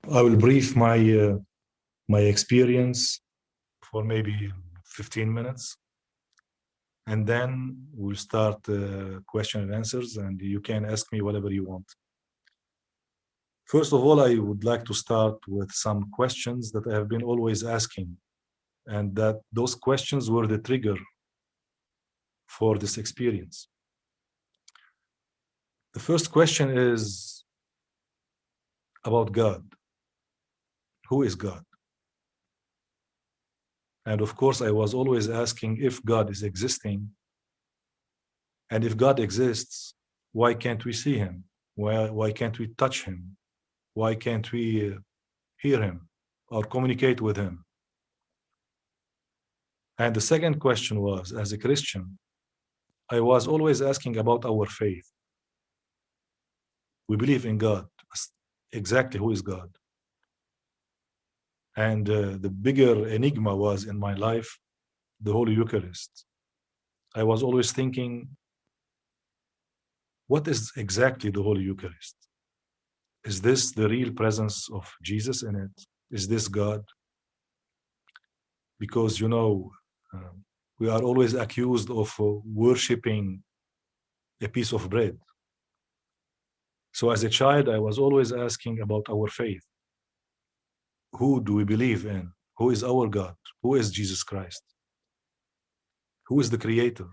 I will brief my experience for maybe 15 minutes, and then we'll start question and answers, and you can ask me whatever you want. First of all, I would like to start with some questions that I have been always asking, and that those questions were the trigger for this experience. The first question is about God. Who is God? And of course, I was always asking if God is existing. And if God exists, why can't we see him? Why can't we touch him? Why can't we hear him or communicate with him? And the second question was, as a Christian, I was always asking about our faith. We believe in God. Exactly who is God? And the bigger enigma was in my life, the Holy Eucharist. I was always thinking, what is exactly the Holy Eucharist? Is this the real presence of Jesus in it? Is this God? Because, we are always accused of worshiping a piece of bread. So as a child, I was always asking about our faith. Who do we believe in? Who is our God? Who is Jesus Christ? Who is the creator?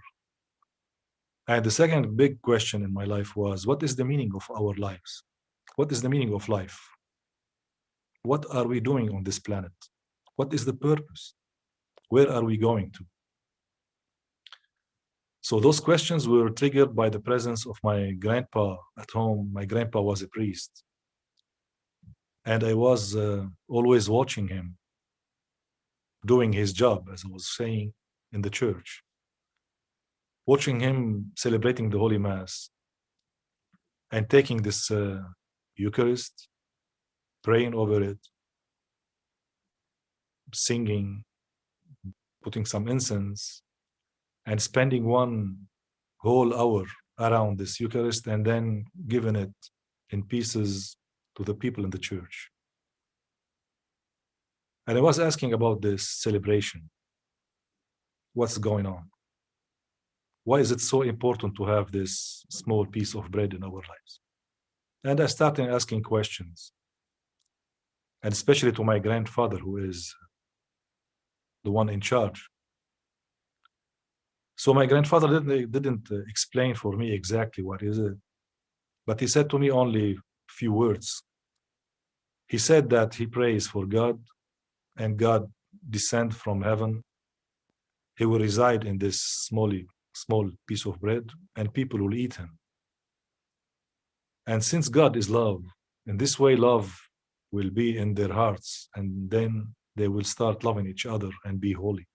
And the second big question in my life was, what is the meaning of our lives? What is the meaning of life? What are we doing on this planet? What is the purpose? Where are we going to? So those questions were triggered by the presence of my grandpa at home. My grandpa was a priest. And I was always watching him doing his job, as I was saying, in the church. Watching him celebrating the Holy Mass and taking this Eucharist, praying over it, singing, putting some incense, and spending one whole hour around this Eucharist and then giving it in pieces to the people in the church. And I was asking about this celebration. What's going on? Why is it so important to have this small piece of bread in our lives? And I started asking questions, and especially to my grandfather, who is the one in charge. So my grandfather didn't explain for me exactly what is it, but he said to me only a few words. He said that he prays for God, and God descend from heaven. He will reside in this small piece of bread, and people will eat him. And since God is love, in this way, love will be in their hearts, and then they will start loving each other and be holy.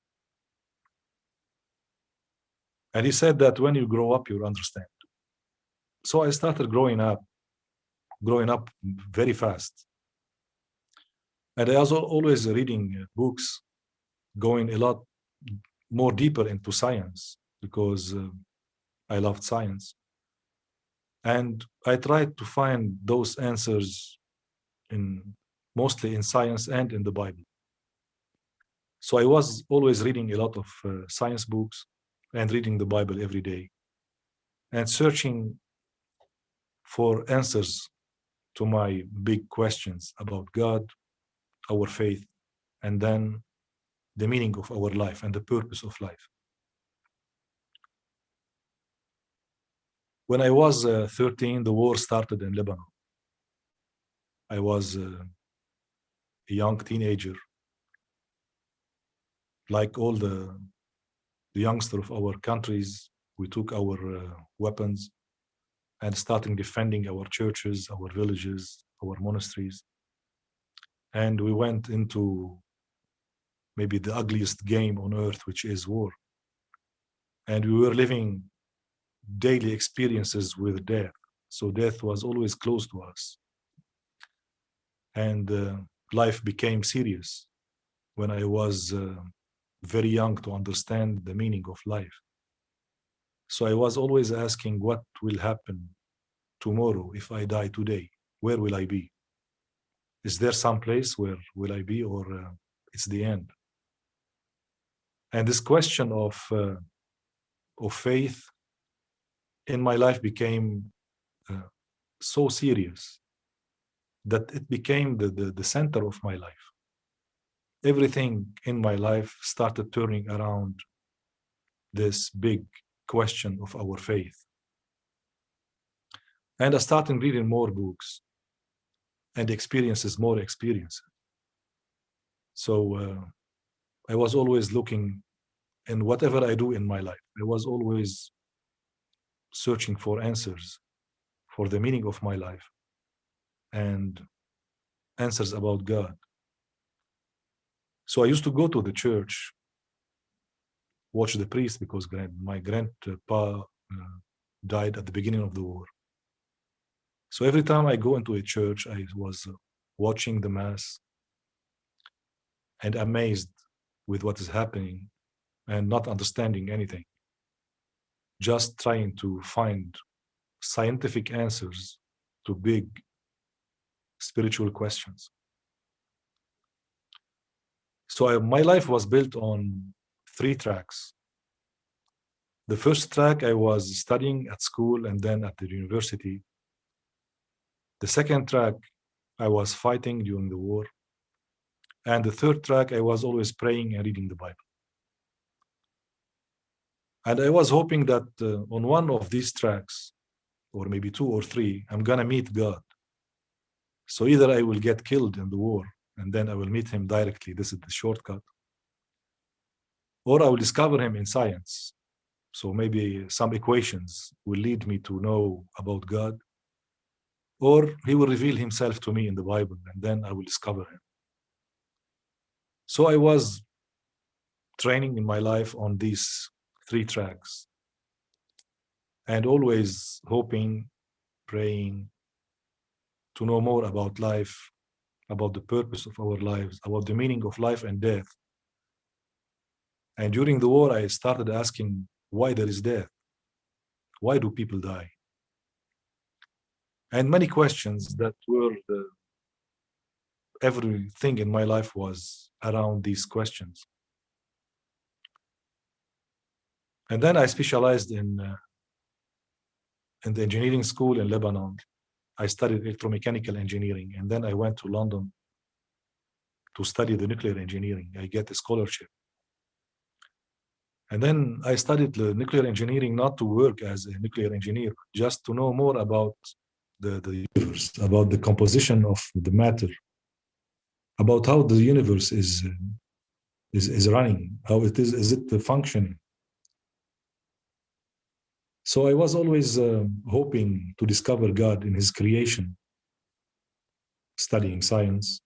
And he said that when you grow up, you'll understand. So I started growing up very fast. And I was always reading books, going a lot more deeper into science, because I loved science. And I tried to find those answers mostly in science and in the Bible. So I was always reading a lot of science books and reading the Bible every day and searching for answers to my big questions about God, our faith, and then the meaning of our life and the purpose of life. When I was 13, the war started in Lebanon. I was a young teenager, like all the youngsters of our countries. We took our weapons and starting defending our churches, our villages, our monasteries. And we went into maybe the ugliest game on earth, which is war. And we were living daily experiences with death. So death was always close to us. And life became serious when I was very young to understand the meaning of life. So I was always asking, what will happen tomorrow if I die today? Where will I be? Is there some place where will I be, or it's the end? And this question of faith in my life became so serious that it became the center of my life. Everything in my life started turning around this big question of our faith. And I started reading more books and more experiences. So I was always looking in whatever I do in my life. I was always searching for answers for the meaning of my life and answers about God. So I used to go to the church, watch the priest, because my grandpa died at the beginning of the war. So every time I go into a church, I was watching the mass and amazed with what is happening and not understanding anything, just trying to find scientific answers to big spiritual questions. So my life was built on 3 tracks. The first track, I was studying at school and then at the university. The second track, I was fighting during the war. And the third track, I was always praying and reading the Bible. And I was hoping that on one of these tracks, or maybe 2 or 3, I'm going to meet God. So either I will get killed in the war and then I will meet him directly. This is the shortcut. Or I will discover him in science. So maybe some equations will lead me to know about God. Or he will reveal himself to me in the Bible and then I will discover him. So I was training in my life on these 3 tracks and always hoping, praying to know more about life, about the purpose of our lives, about the meaning of life and death. And during the war, I started asking why there is death. Why do people die? And many questions that were everything in my life was around these questions. And then I specialized in the engineering school in Lebanon. I studied electromechanical engineering, and then I went to London to study the nuclear engineering. I get a scholarship. And then I studied the nuclear engineering not to work as a nuclear engineer, just to know more about the universe, about the composition of the matter, about how the universe is running, how is it functioning. So I was always hoping to discover God in his creation, studying science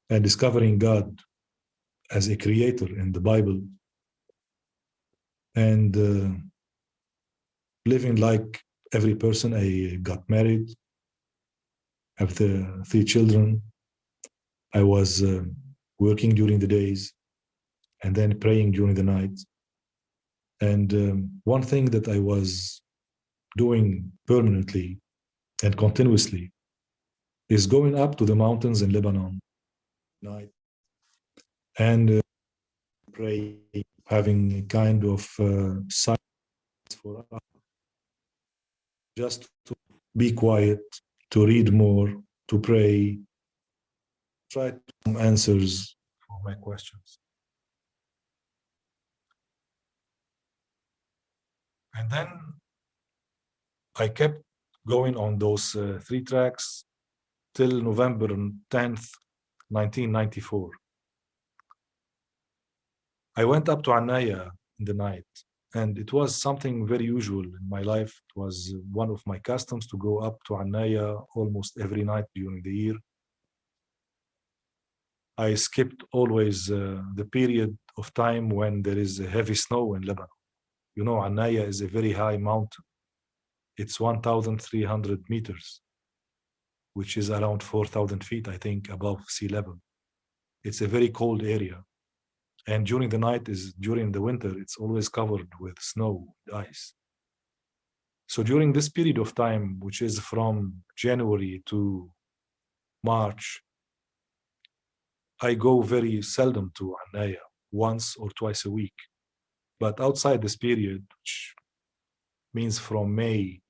and discovering God as a creator in the Bible, and living like every person. I got married, have 3 children. I was working during the days and then praying during the night. And one thing that I was doing permanently and continuously is going up to the mountains in Lebanon night and pray, having a kind of silence for us, just to be quiet, to read more, to pray, try to answers for my questions. And then I kept going on those 3 tracks till November 10th, 1994. I went up to Anaya in the night, and it was something very usual in my life. It was one of my customs to go up to Anaya almost every night during the year. I skipped always the period of time when there is a heavy snow in Lebanon. You know, Anaya is a very high mountain. It's 1,300 meters, which is around 4,000 feet, I think, above sea level. It's a very cold area. And during the winter, it's always covered with snow, ice. So during this period of time, which is from January to March, I go very seldom to Anaya, once or twice a week. But outside this period, which means from May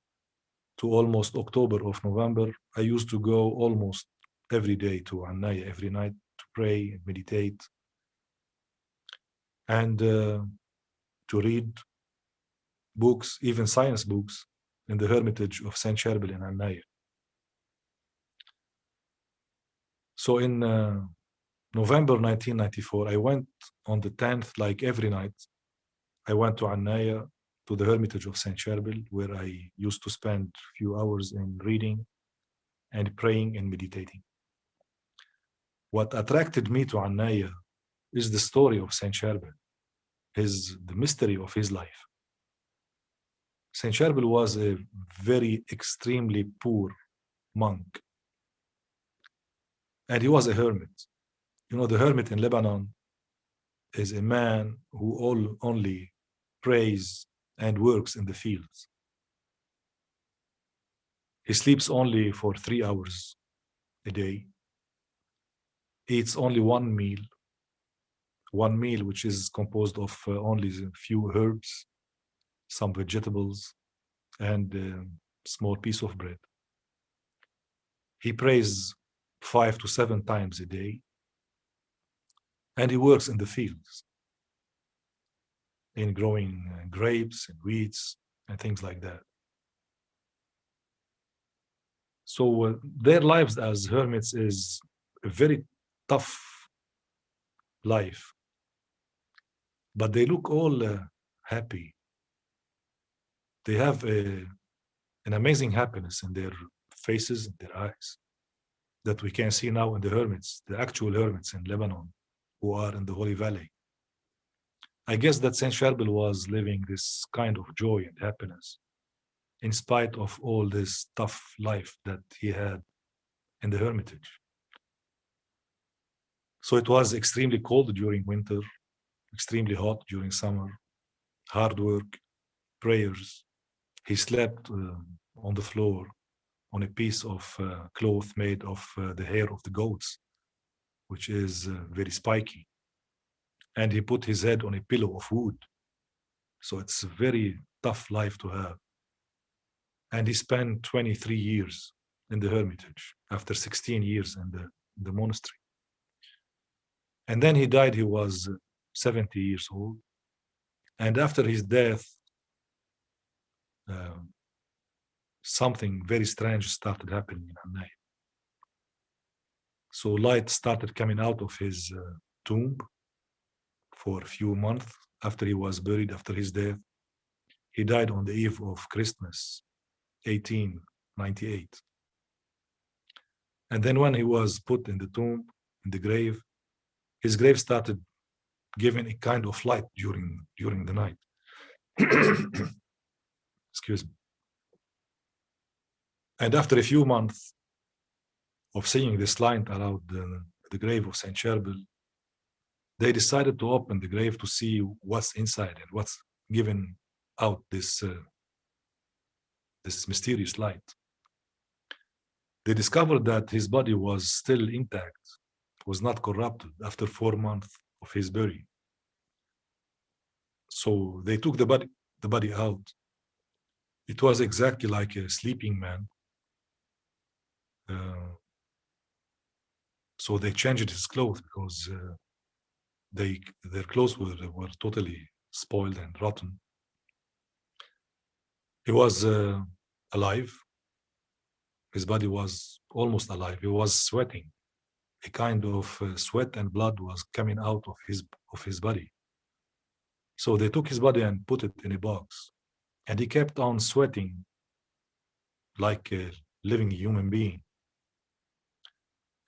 to almost October of November, I used to go almost every day to Anaya, every night to pray and meditate and to read books, even science books, in the hermitage of Saint Charbel in Anaya. So in November 1994, I went on the 10th, like every night. I went to Anaya, to the hermitage of Saint Charbel, where I used to spend a few hours in reading and praying and meditating. What attracted me to Anaya is the story of Saint Charbel, the mystery of his life. Saint Charbel was a very extremely poor monk, and he was a hermit. You know, the hermit in Lebanon is a man who only prays and works in the fields. He sleeps only for 3 hours a day, eats only one meal which is composed of only a few herbs, some vegetables, and a small piece of bread. He prays 5 to 7 times a day, and he works in the fields in growing grapes and weeds and things like that. So their lives as hermits is a very tough life, but they look all happy. They have an amazing happiness in their faces and their eyes that we can see now in the hermits, the actual hermits in Lebanon who are in the Holy Valley. I guess that Saint Charbel was living this kind of joy and happiness in spite of all this tough life that he had in the hermitage. So it was extremely cold during winter, extremely hot during summer, hard work, prayers. He slept on the floor on a piece of cloth made of the hair of the goats, which is very spiky. And he put his head on a pillow of wood. So it's a very tough life to have. And he spent 23 years in the hermitage after 16 years in the monastery. And then he died, he was 70 years old. And after his death, uh, something very strange started happening in Hanai. So light started coming out of his tomb for a few months after he was buried, after his death. He died on the eve of Christmas, 1898. And then when he was put in the tomb, in the grave, his grave started giving a kind of light during the night. Excuse me. And after a few months of seeing this light around the grave of Saint Charbel, they decided to open the grave to see what's inside and what's giving out this mysterious light. They discovered that his body was still intact, was not corrupted after 4 months of his burial. So they took the body out. It was exactly like a sleeping man. So they changed his clothes because their clothes were totally spoiled and rotten. He was alive. His body was almost alive. He was sweating. A kind of sweat and blood was coming out of his body. So they took his body and put it in a box. And he kept on sweating like a living human being.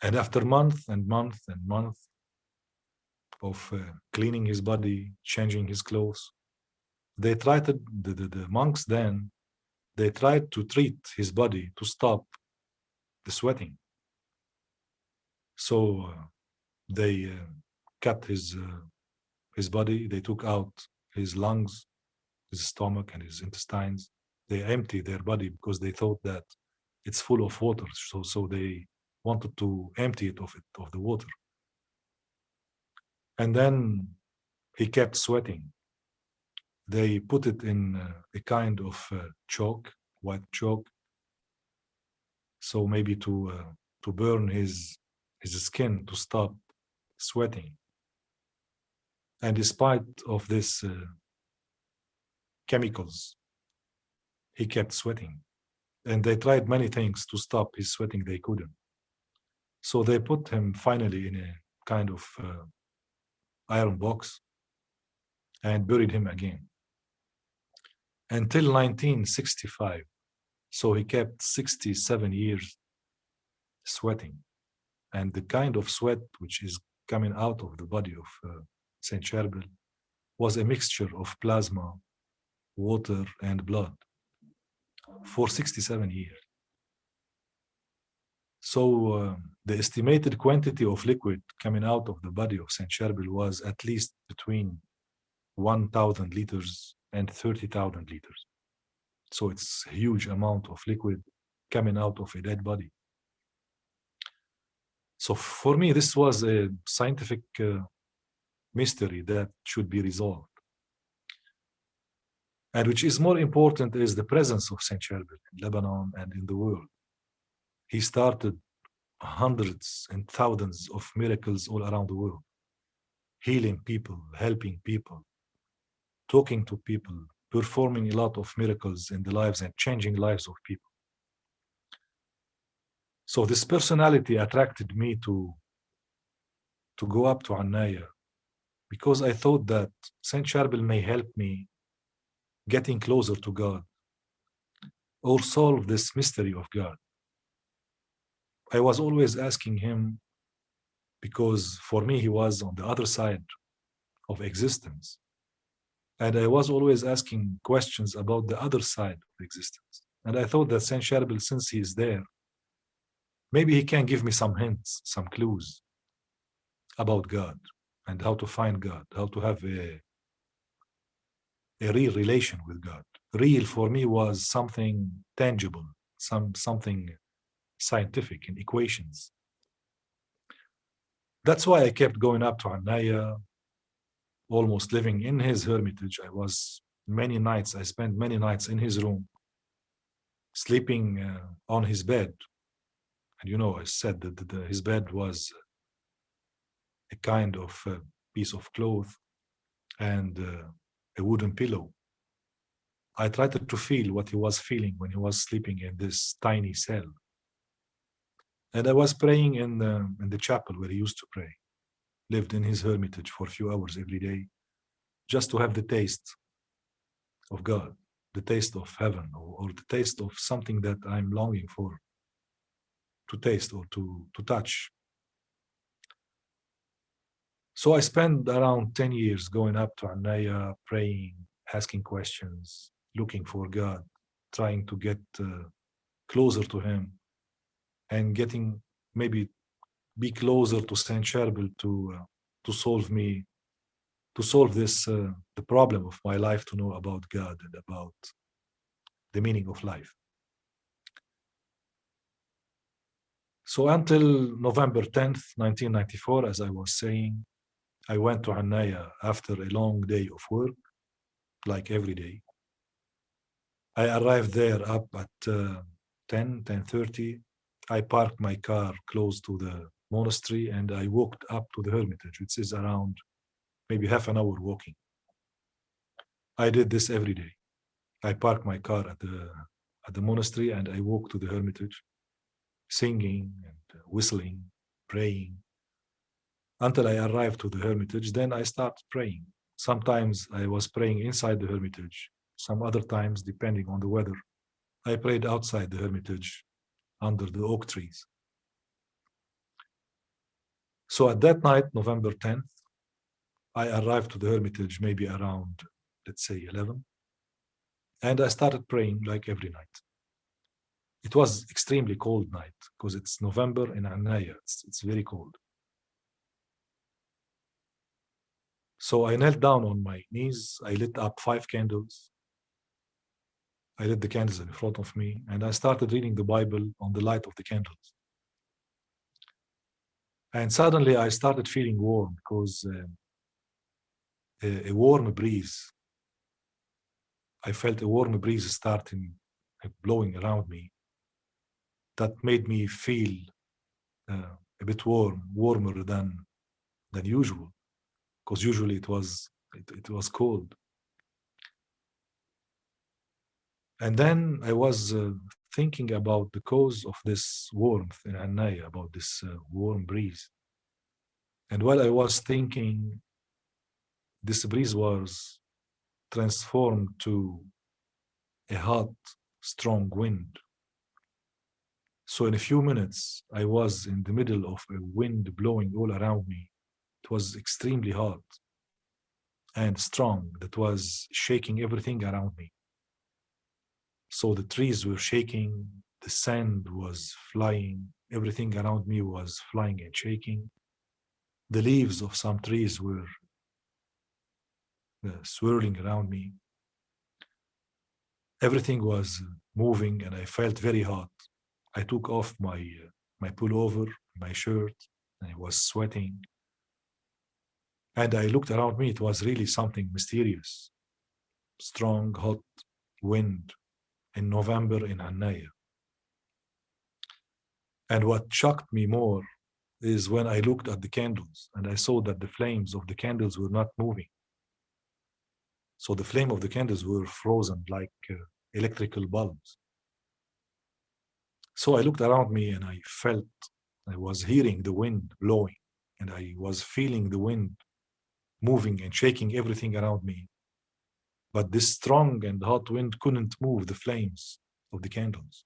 And after month and month and month of cleaning his body, changing his clothes, they tried to, the monks then, they tried to treat his body to stop the sweating. So they cut his body, they took out his lungs, his stomach and his intestines. They emptied their body because they thought that it's full of water. So they wanted to empty it of the water. And then he kept sweating. They put it in a kind of chalk, white chalk, so maybe to burn his skin to stop sweating. And despite of this chemicals, he kept sweating. And they tried many things to stop his sweating, they couldn't. So they put him finally in a kind of iron box and buried him again until 1965. So he kept 67 years sweating. And the kind of sweat which is coming out of the body of Saint Charbel was a mixture of plasma, water, and blood for 67 years. So the estimated quantity of liquid coming out of the body of Saint Charbel was at least between 1,000 liters and 30,000 liters. So it's a huge amount of liquid coming out of a dead body. So for me, this was a scientific mystery that should be resolved. And which is more important is the presence of Saint Charbel in Lebanon and in the world. He started hundreds and thousands of miracles all around the world, healing people, helping people, talking to people, performing a lot of miracles in the lives and changing lives of people. So this personality attracted me to go up to Anaya because I thought that Saint Charbel may help me getting closer to God or solve this mystery of God. I was always asking him because for me he was on the other side of existence. And I was always asking questions about the other side of existence. And I thought that Saint Charbel, since he is there, maybe he can give me some hints, some clues about God and how to find God, how to have a real relation with God. Real for me was something tangible, something scientific in equations. That's why I kept going up to Anaya, almost living in his hermitage. I spent many nights in his room, sleeping on his bed. And I said that his bed was a kind of piece of cloth and a wooden pillow. I tried to feel what he was feeling when he was sleeping in this tiny cell. And I was praying in the chapel where he used to pray, lived in his hermitage for a few hours every day, just to have the taste of God, the taste of heaven, or the taste of something that I'm longing for to taste or to touch. So I spent around 10 years going up to Anaya, praying, asking questions, looking for God, trying to get closer to him and getting maybe be closer to Saint Charbel to solve this the problem of my life, to know about God and about the meaning of life. So until November 10th, 1994, as I was saying, I went to Anaya after a long day of work, like every day. I arrived there up at 10:30. I parked my car close to the monastery and I walked up to the hermitage, which is around maybe half an hour walking. I did this every day. I parked my car at the monastery and I walked to the hermitage, singing and whistling, praying, until I arrived to the hermitage. Then I started praying. Sometimes I was praying inside the hermitage. Some other times, depending on the weather, I prayed outside the hermitage under the oak trees. So at that night, November 10th, I arrived to the hermitage maybe around, let's say, 11. And I started praying like every night. It was extremely cold night because it's November in Anaya. It's very cold. So I knelt down on my knees. I lit up 5 candles. I lit the candles in front of me and I started reading the Bible on the light of the candles. And suddenly I started feeling warm because a warm breeze. I felt a warm breeze starting blowing around me. That made me feel a bit warmer than usual, because usually it was cold. And then I was thinking about the cause of this warmth in Hanaya, about this warm breeze. And while I was thinking, this breeze was transformed to a hot, strong wind. So in a few minutes, I was in the middle of a wind blowing all around me. It was extremely hot and strong, that was shaking everything around me. So the trees were shaking, the sand was flying, everything around me was flying and shaking. The leaves of some trees were swirling around me. Everything was moving and I felt very hot. I took off my pullover, my shirt, and I was sweating. And I looked around me, it was really something mysterious. Strong, hot wind in November in Hanaya. And what shocked me more is when I looked at the candles and I saw that the flames of the candles were not moving. So the flame of the candles were frozen like electrical bulbs. So I looked around me and I was hearing the wind blowing and I was feeling the wind moving and shaking everything around me. But this strong and hot wind couldn't move the flames of the candles.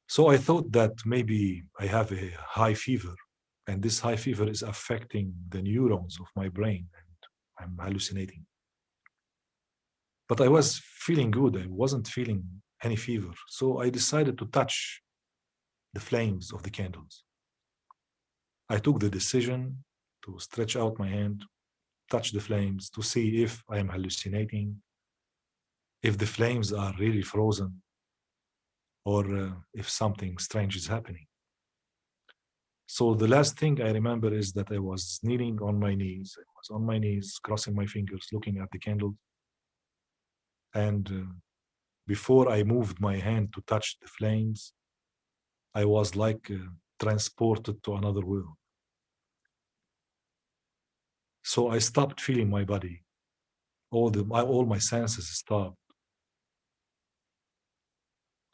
So I thought that maybe I have a high fever, and this high fever is affecting the neurons of my brain, and I'm hallucinating. But I was feeling good. I wasn't feeling any fever. So I decided to touch the flames of the candles. I took the decision to stretch out my hand, touch the flames to see if I am hallucinating, if the flames are really frozen, or if something strange is happening. So the last thing I remember is that I was kneeling on my knees. I was on my knees, crossing my fingers, looking at the candles. And before I moved my hand to touch the flames, I was like transported to another world. So I stopped feeling my body. All my senses stopped.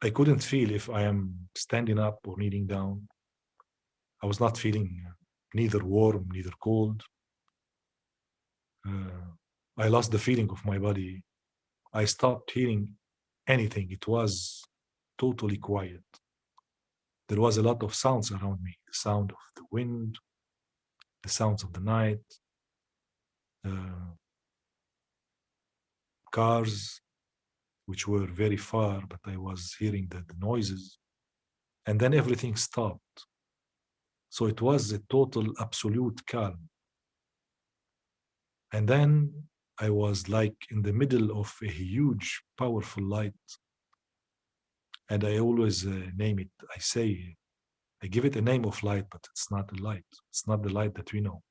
I couldn't feel if I am standing up or kneeling down. I was not feeling neither warm, neither cold. I lost the feeling of my body. I stopped hearing anything. It was totally quiet. There was a lot of sounds around me, the sound of the wind, the sounds of the night, uh, cars, which were very far, but I was hearing the noises. And then everything stopped. So it was a total, absolute calm. And then I was like in the middle of a huge, powerful light. And I always name it, I give it a name of light, but it's not a light. It's not the light that we know.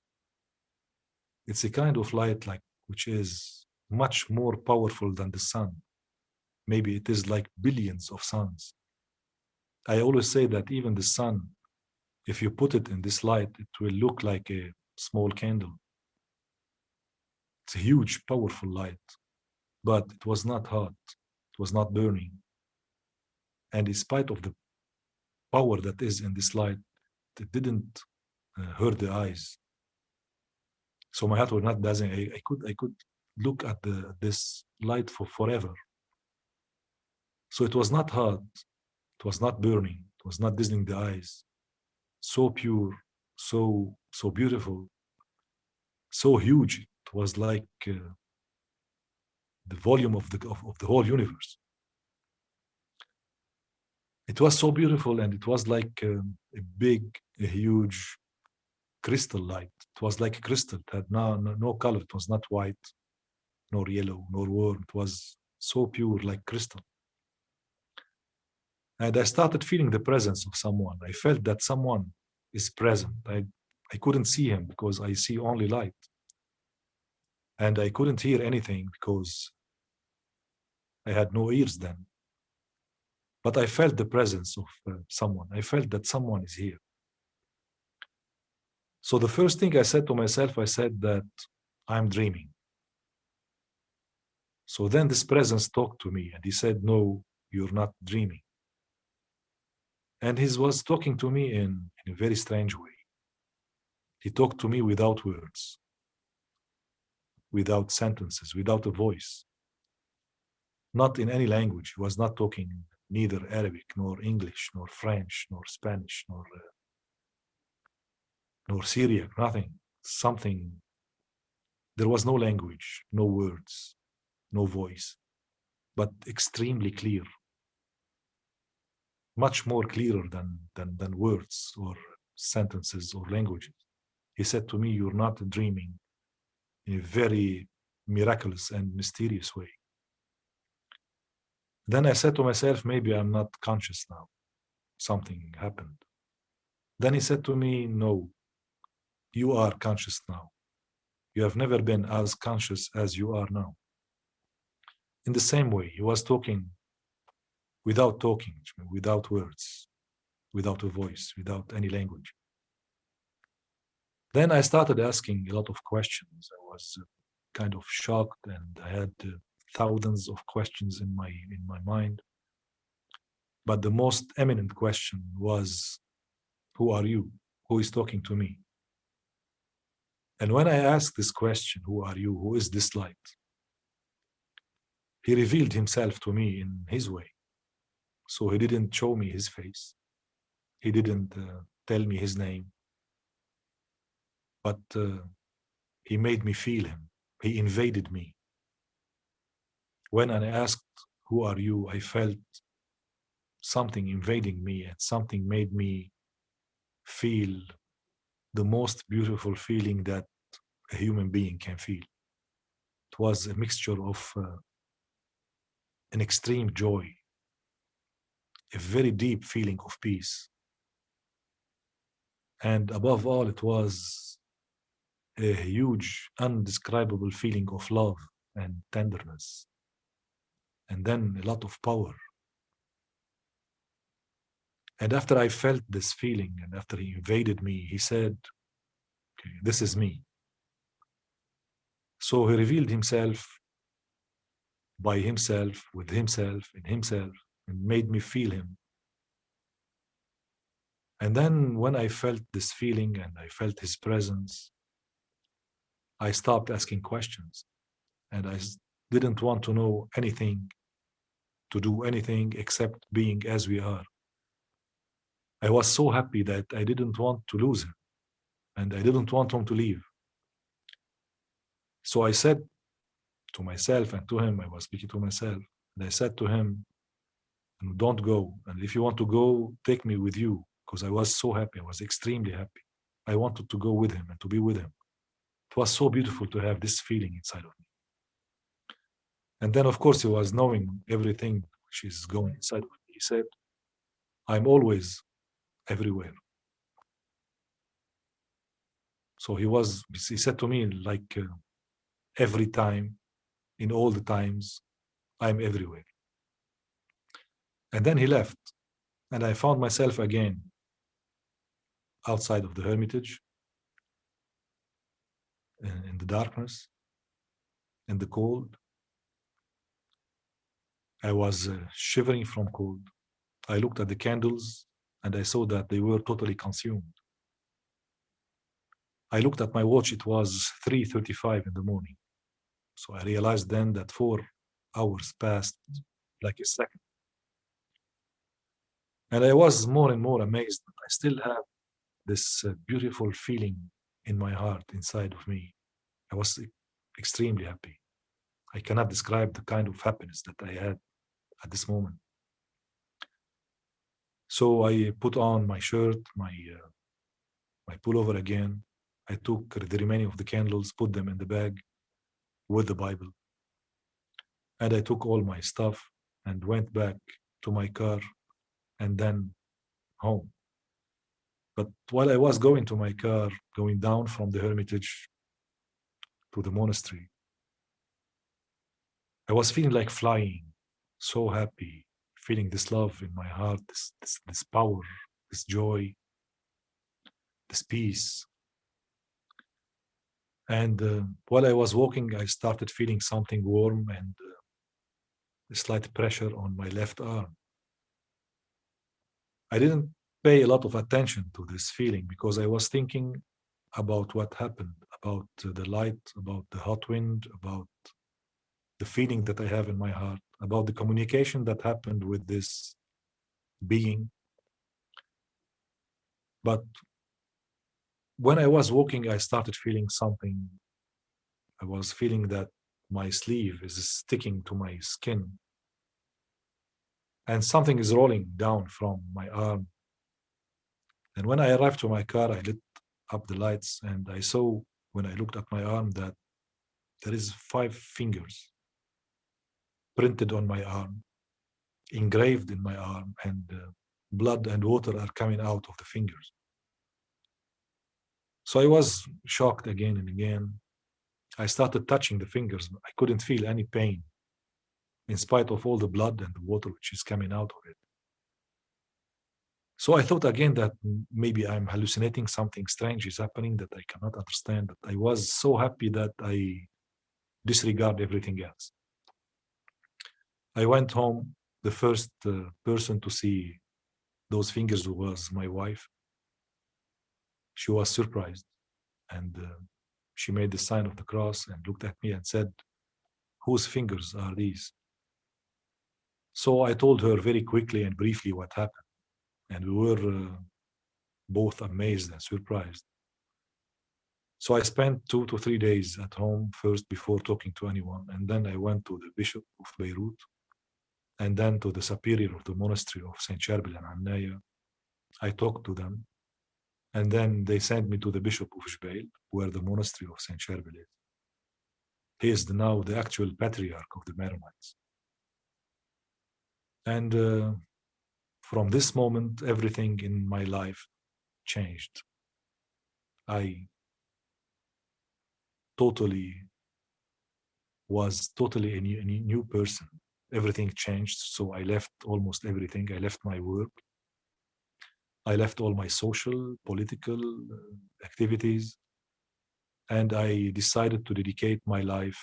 It's a kind of light like which is much more powerful than the sun. Maybe it is like billions of suns. I always say that even the sun, if you put it in this light, it will look like a small candle. It's a huge, powerful light, but it was not hot. It was not burning. And in spite of the power that is in this light, it didn't hurt the eyes. So my heart was not dazzling. I could look at this light for forever. So it was not hot. It was not burning. It was not dazzling the eyes. So pure, so beautiful, so huge. It was like the volume of the whole universe. It was so beautiful, and it was like a huge crystal light. It was like a crystal. It had no color. It was not white, nor yellow, nor warm. It was so pure, like crystal. And I started feeling the presence of someone. I felt that someone is present. I couldn't see him because I see only light. And I couldn't hear anything because I had no ears then. But I felt the presence of someone. I felt that someone is here. So the first thing I said to myself, I said that I'm dreaming. So then this presence talked to me and he said, no, you're not dreaming. And he was talking to me in a very strange way. He talked to me without words, without sentences, without a voice, not in any language. He was not talking neither Arabic, nor English, nor French, nor Spanish, nor Syriac, nothing. Something. There was no language, no words, no voice, but extremely clear, much more clearer than words or sentences or languages. He said to me, you're not dreaming, in a very miraculous and mysterious way. Then I said to myself, maybe I'm not conscious now. Something happened. Then he said to me, no, you are conscious now. You have never been as conscious as you are now. In the same way, he was talking without talking, without words, without a voice, without any language. Then I started asking a lot of questions. I was kind of shocked, and I had thousands of questions in my mind. But the most eminent question was, who are you? Who is talking to me? And when I asked this question, who are you? Who is this light? He revealed himself to me in his way. So he didn't show me his face. He didn't tell me his name. But he made me feel him. He invaded me. When I asked, who are you? I felt something invading me, and something made me feel the most beautiful feeling that a human being can feel. It was a mixture of an extreme joy, a very deep feeling of peace. And above all, it was a huge, undescribable feeling of love and tenderness. And then a lot of power. And after I felt this feeling, and after he invaded me, he said, okay, this is me. So he revealed himself by himself, with himself, in himself, and made me feel him. And then when I felt this feeling and I felt his presence, I stopped asking questions. And I didn't want to know anything, to do anything except being as we are. I was so happy that I didn't want to lose him, and I didn't want him to leave. So I said to myself and to him, I was speaking to myself, and I said to him, don't go. And if you want to go, take me with you, because I was so happy. I was extremely happy. I wanted to go with him and to be with him. It was so beautiful to have this feeling inside of me. And then, of course, he was knowing everything which is going inside of me. He said, I'm always everywhere. So he said to me, like every time, in all the times, I'm everywhere. And then he left, and I found myself again outside of the hermitage, in the darkness, in the cold. I was shivering from cold. I looked at the candles, and I saw that they were totally consumed. I looked at my watch, it was 3:35 in the morning. So I realized then that 4 hours passed like a second. And I was more and more amazed. I still have this beautiful feeling in my heart, inside of me. I was extremely happy. I cannot describe the kind of happiness that I had at this moment. So I put on my shirt, my pullover again. I took the remaining of the candles, put them in the bag with the Bible. And I took all my stuff and went back to my car and then home. But while I was going to my car, going down from the hermitage to the monastery, I was feeling like flying, so happy, feeling this love in my heart, this power, this joy, this peace. And while I was walking, I started feeling something warm and a slight pressure on my left arm. I didn't pay a lot of attention to this feeling because I was thinking about what happened, about the light, about the hot wind, about the feeling that I have in my heart, about the communication that happened with this being. But when I was walking, I started feeling something. I was feeling that my sleeve is sticking to my skin and something is rolling down from my arm. And when I arrived to my car, I lit up the lights and I saw when I looked at my arm that there is 5 fingers printed on my arm, engraved in my arm, and blood and water are coming out of the fingers. So I was shocked again and again. I started touching the fingers. I couldn't feel any pain in spite of all the blood and the water which is coming out of it. So I thought again that maybe I'm hallucinating, something strange is happening that I cannot understand. That I was so happy that I disregard everything else. I went home. The first person to see those fingers was my wife. She was surprised and she made the sign of the cross and looked at me and said, "Whose fingers are these?" So I told her very quickly and briefly what happened. And we were both amazed and surprised. So I spent 2 to 3 days at home first before talking to anyone. And then I went to the Bishop of Beirut and then to the superior of the monastery of St. Charbel and Annaya. I talked to them. And then they sent me to the Bishop of Sharbel, where the monastery of St. Charbel is. He is now the actual patriarch of the Maronites. And from this moment, everything in my life changed. I was totally a new person. Everything changed. So I left almost everything. I left my work. I left all my social, political activities. And I decided to dedicate my life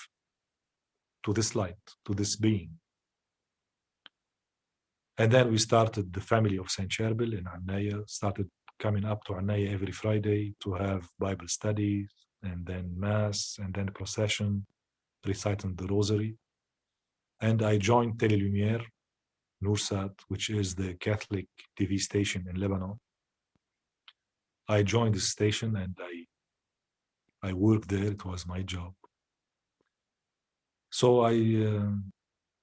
to this light, to this being. And then we started the family of St. Charbel in Annaya, started coming up to Annaya every Friday to have Bible studies and then Mass and then procession, reciting the Rosary. And I joined Tele Lumière, Nursat, which is the Catholic TV station in Lebanon. I joined the station and I worked there. It was my job. So I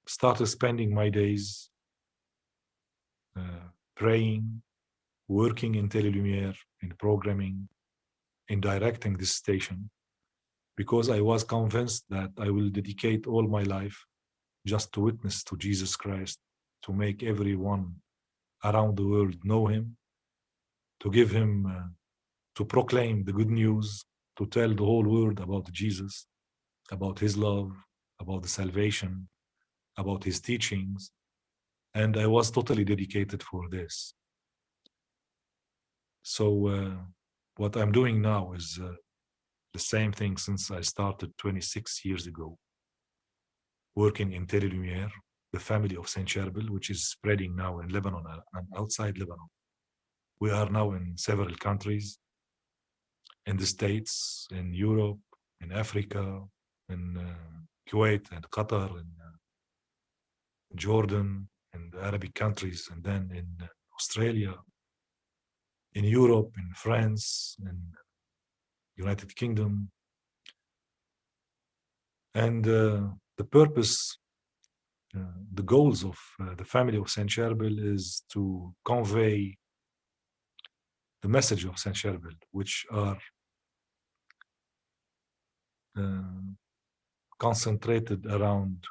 started spending my days praying, working in Tele Lumière, in programming, in directing this station, because I was convinced that I will dedicate all my life just to witness to Jesus Christ, to make everyone around the world know him, to give him, to proclaim the good news, to tell the whole world about Jesus, about his love, about the salvation, about his teachings. And I was totally dedicated for this. So what I'm doing now is the same thing since I started 26 years ago, working in Tele Lumière, the family of St. Charbel, which is spreading now in Lebanon and outside Lebanon. We are now in several countries, in the States, in Europe, in Africa, in Kuwait and Qatar, in Jordan, in the Arabic countries, and then in Australia, in Europe, in France, in United Kingdom. And the purpose, the goals of the family of Saint Charbel is to convey the message of Saint Charbel, which are concentrated around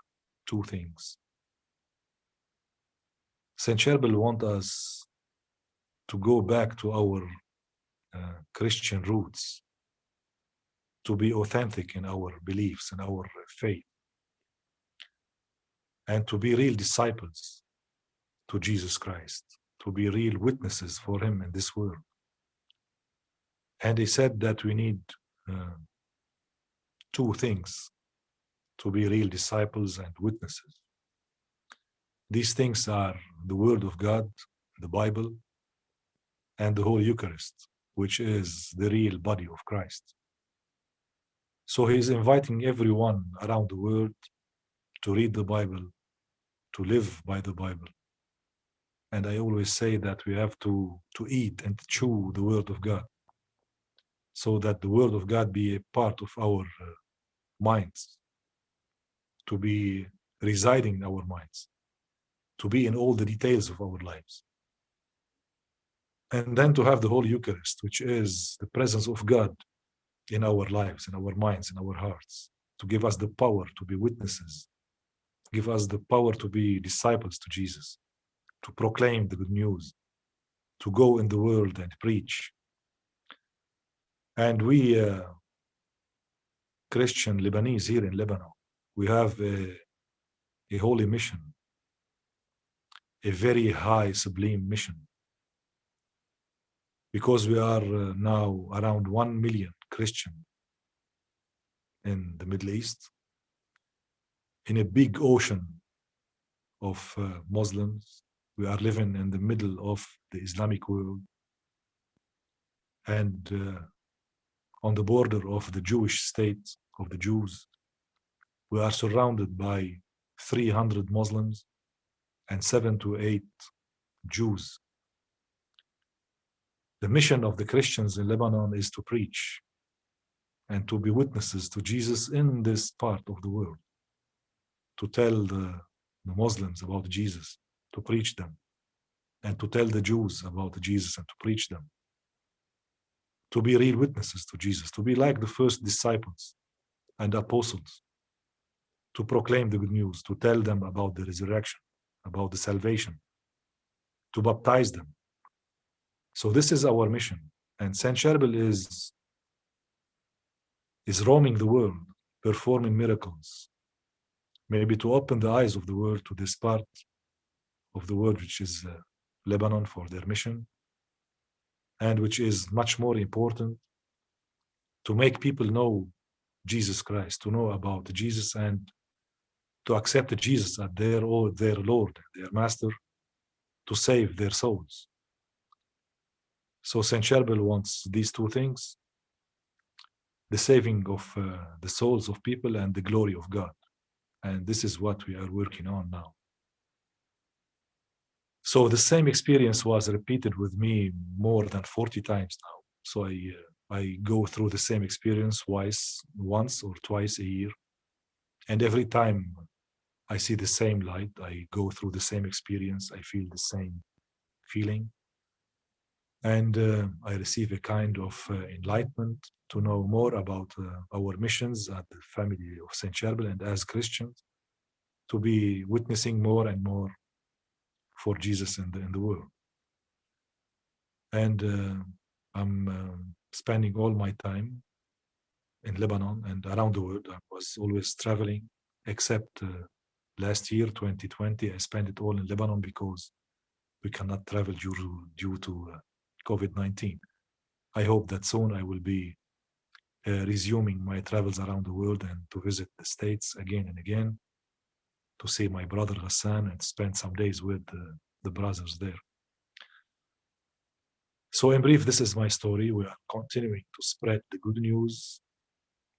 2 things. Saint Charbel wants us to go back to our Christian roots, to be authentic in our beliefs and our faith. and to be real disciples to Jesus Christ, to be real witnesses for him in this world. And he said that we need two things to be real disciples and witnesses. These things are the Word of God, the Bible, and the Holy Eucharist, which is the real body of Christ. So he is inviting everyone around the world to read the Bible, to live by the Bible. And I always say that we have to eat and chew the Word of God, so that the Word of God be a part of our minds, to be residing in our minds, to be in all the details of our lives. And then to have the Holy Eucharist, which is the presence of God in our lives, in our minds, in our hearts, to give us the power to be witnesses, give us the power to be disciples to Jesus, to proclaim the good news, to go in the world and preach. And we, Christian Lebanese here in Lebanon, we have a holy mission, a very high, sublime mission, because we are now around 1 million Christian in the Middle East, in a big ocean of Muslims. We are living in the middle of the Islamic world and on the border of the Jewish state of the Jews. We are surrounded by 300 Muslims and 7 to 8 Jews. The mission of the Christians in Lebanon is to preach and to be witnesses to Jesus in this part of the world, to tell the Muslims about Jesus, to preach them, and to tell the Jews about Jesus and to preach them, to be real witnesses to Jesus, to be like the first disciples and apostles, to proclaim the good news, to tell them about the resurrection, about the salvation, to baptize them. So this is our mission. And Saint Charbel is roaming the world, performing miracles, maybe to open the eyes of the world to this part of the world, which is Lebanon, for their mission, and which is much more important, to make people know Jesus Christ, to know about Jesus and to accept Jesus as their Lord, their Master, to save their souls. So Saint Charbel wants these two things: the saving of the souls of people and the glory of God. And this is what we are working on now. So the same experience was repeated with me more than 40 times now. So I go through the same experience once or twice a year. And every time I see the same light, I go through the same experience, I feel the same feeling. And I receive a kind of enlightenment to know more about our missions at the family of Saint Charbel, and as Christians, to be witnessing more and more for Jesus in the world. And I'm spending all my time in Lebanon and around the world. I was always traveling, except last year, 2020, I spent it all in Lebanon because we cannot travel due to COVID-19. I hope that soon I will be resuming my travels around the world and to visit the States again and again, to see my brother Hassan and spend some days with the brothers there. So in brief, this is my story. We are continuing to spread the good news,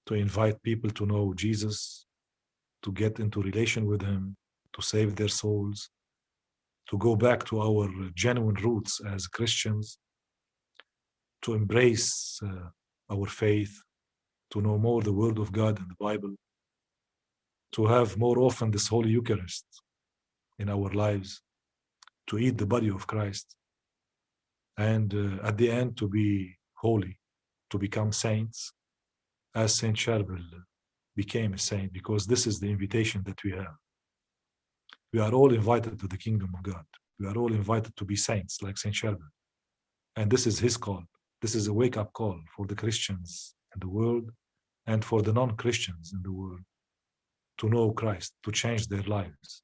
to invite people to know Jesus, to get into relation with him, to save their souls, to go back to our genuine roots as Christians, to embrace our faith, to know more the Word of God and the Bible, to have more often this Holy Eucharist in our lives, to eat the body of Christ, and at the end to be holy, to become saints, as Saint Sharbel became a saint, because this is the invitation that we have. We are all invited to the kingdom of God. We are all invited to be saints like Saint Sharbel. And this is his call. This is a wake-up call for the Christians in the world and for the non-Christians in the world to know Christ, to change their lives,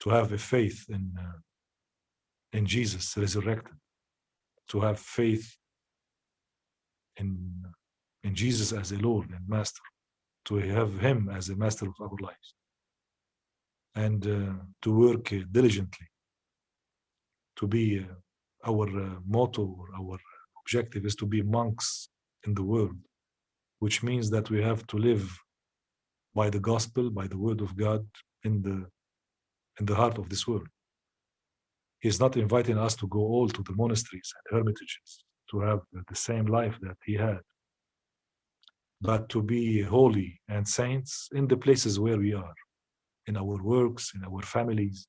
to have a faith in Jesus resurrected, to have faith in Jesus as a Lord and Master, to have Him as a Master of our lives, and to work diligently, to be our motto or our objective is to be monks in the world, which means that we have to live by the gospel, by the word of God in the heart of this world. He's not inviting us to go all to the monasteries and hermitages to have the same life that he had, but to be holy and saints in the places where we are, in our works, in our families,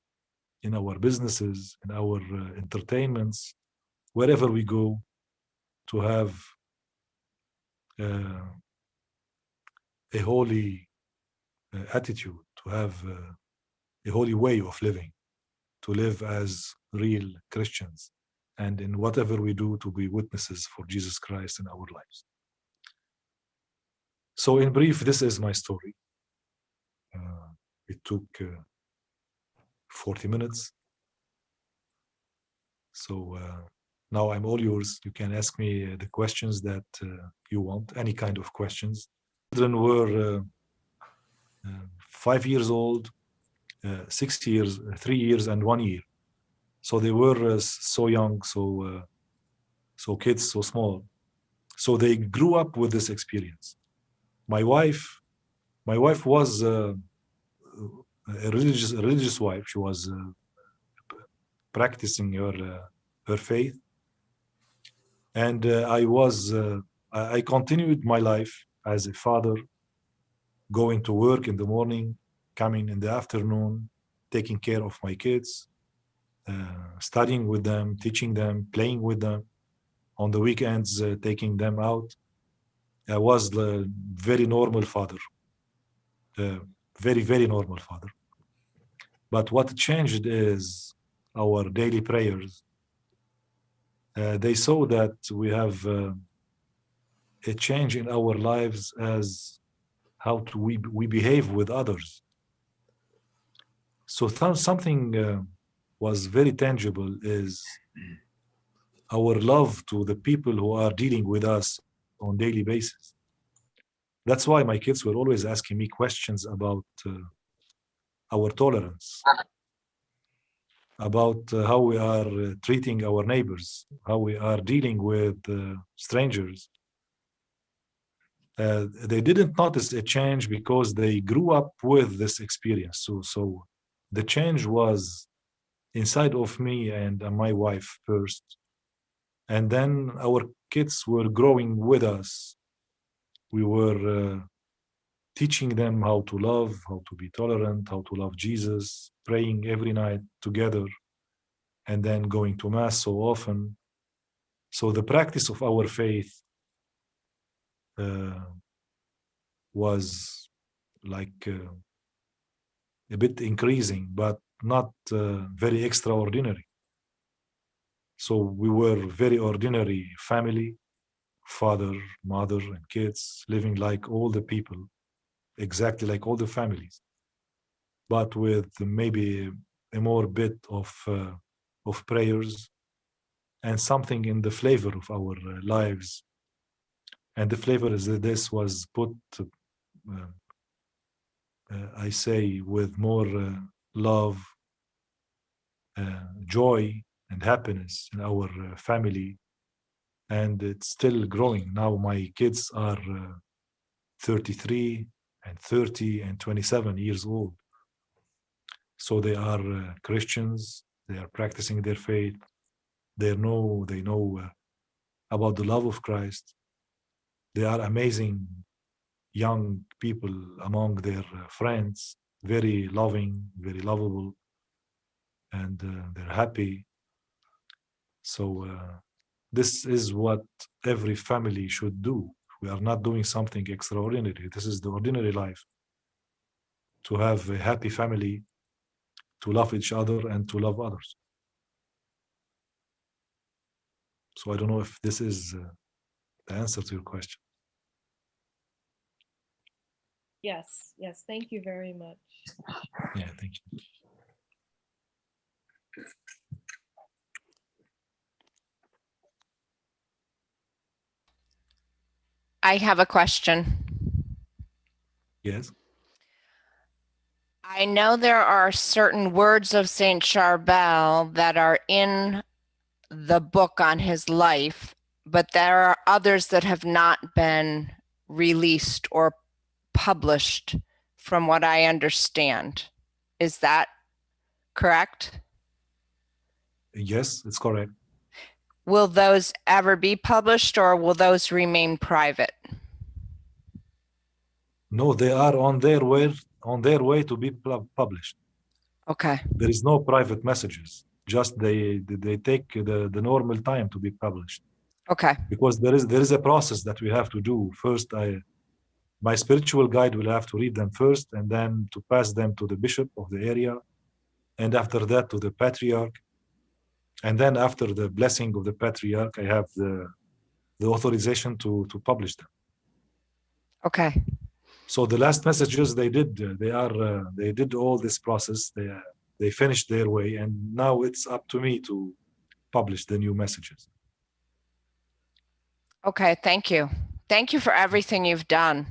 in our businesses, in our entertainments, wherever we go, to have a holy attitude, to have a holy way of living, to live as real Christians, and in whatever we do, to be witnesses for Jesus Christ in our lives. So in brief, this is my story. It took 40 minutes. So now I'm all yours. You can ask me the questions that you want, any kind of questions. Children were 5 years old, 6 years, 3 years, and 1 year. So they were so young, so kids, so small. So they grew up with this experience. My wife was a religious wife. She was practicing her faith, and I continued my life as a father, going to work in the morning, coming in the afternoon, taking care of my kids, studying with them, teaching them, playing with them. On the weekends, taking them out. I was the very normal father, very, very normal father. But what changed is our daily prayers. They saw that we have a change in our lives as how we behave with others. So something was very tangible is our love to the people who are dealing with us on daily basis. That's why my kids were always asking me questions about our tolerance, about how we are treating our neighbors, how we are dealing with strangers. They didn't notice a change because they grew up with this experience. So the change was inside of me and my wife first. And then our kids were growing with us. We were teaching them how to love, how to be tolerant, how to love Jesus, praying every night together, and then going to Mass so often. So the practice of our faith was like a bit increasing, but not very extraordinary. So we were very ordinary family, father, mother, and kids, living like all the people, exactly like all the families, but with maybe a more bit of prayers and something in the flavor of our lives. And the flavor is that this was put, I say, with more love, joy, and happiness in our family. And it's still growing. Now my kids are 33 and 30 and 27 years old. So they are Christians. They are practicing their faith. They know about the love of Christ. They are amazing young people among their friends, very loving, very lovable, and they're happy. So this is what every family should do. We are not doing something extraordinary. This is the ordinary life. To have a happy family, to love each other, and to love others. So I don't know if this is the answer to your question. Yes, thank you very much. Yeah, thank you. I have a question. Yes. I know there are certain words of Saint Charbel that are in the book on his life, but there are others that have not been released or published, from what I understand. Is that correct? Yes, it's correct. Will those ever be published, or will those remain private? No, they are on their way to be published. Okay. There is no private messages. Just they take the normal time to be published. Okay. Because there is a process that we have to do. First, my spiritual guide will have to read them first, and then to pass them to the bishop of the area, and after that to the patriarch, and then after the blessing of the patriarch, I have the authorization to publish them. Okay. So the last messages they did all this process. They finished their way, and now it's up to me to publish the new messages. Okay. Thank you. Thank you for everything you've done.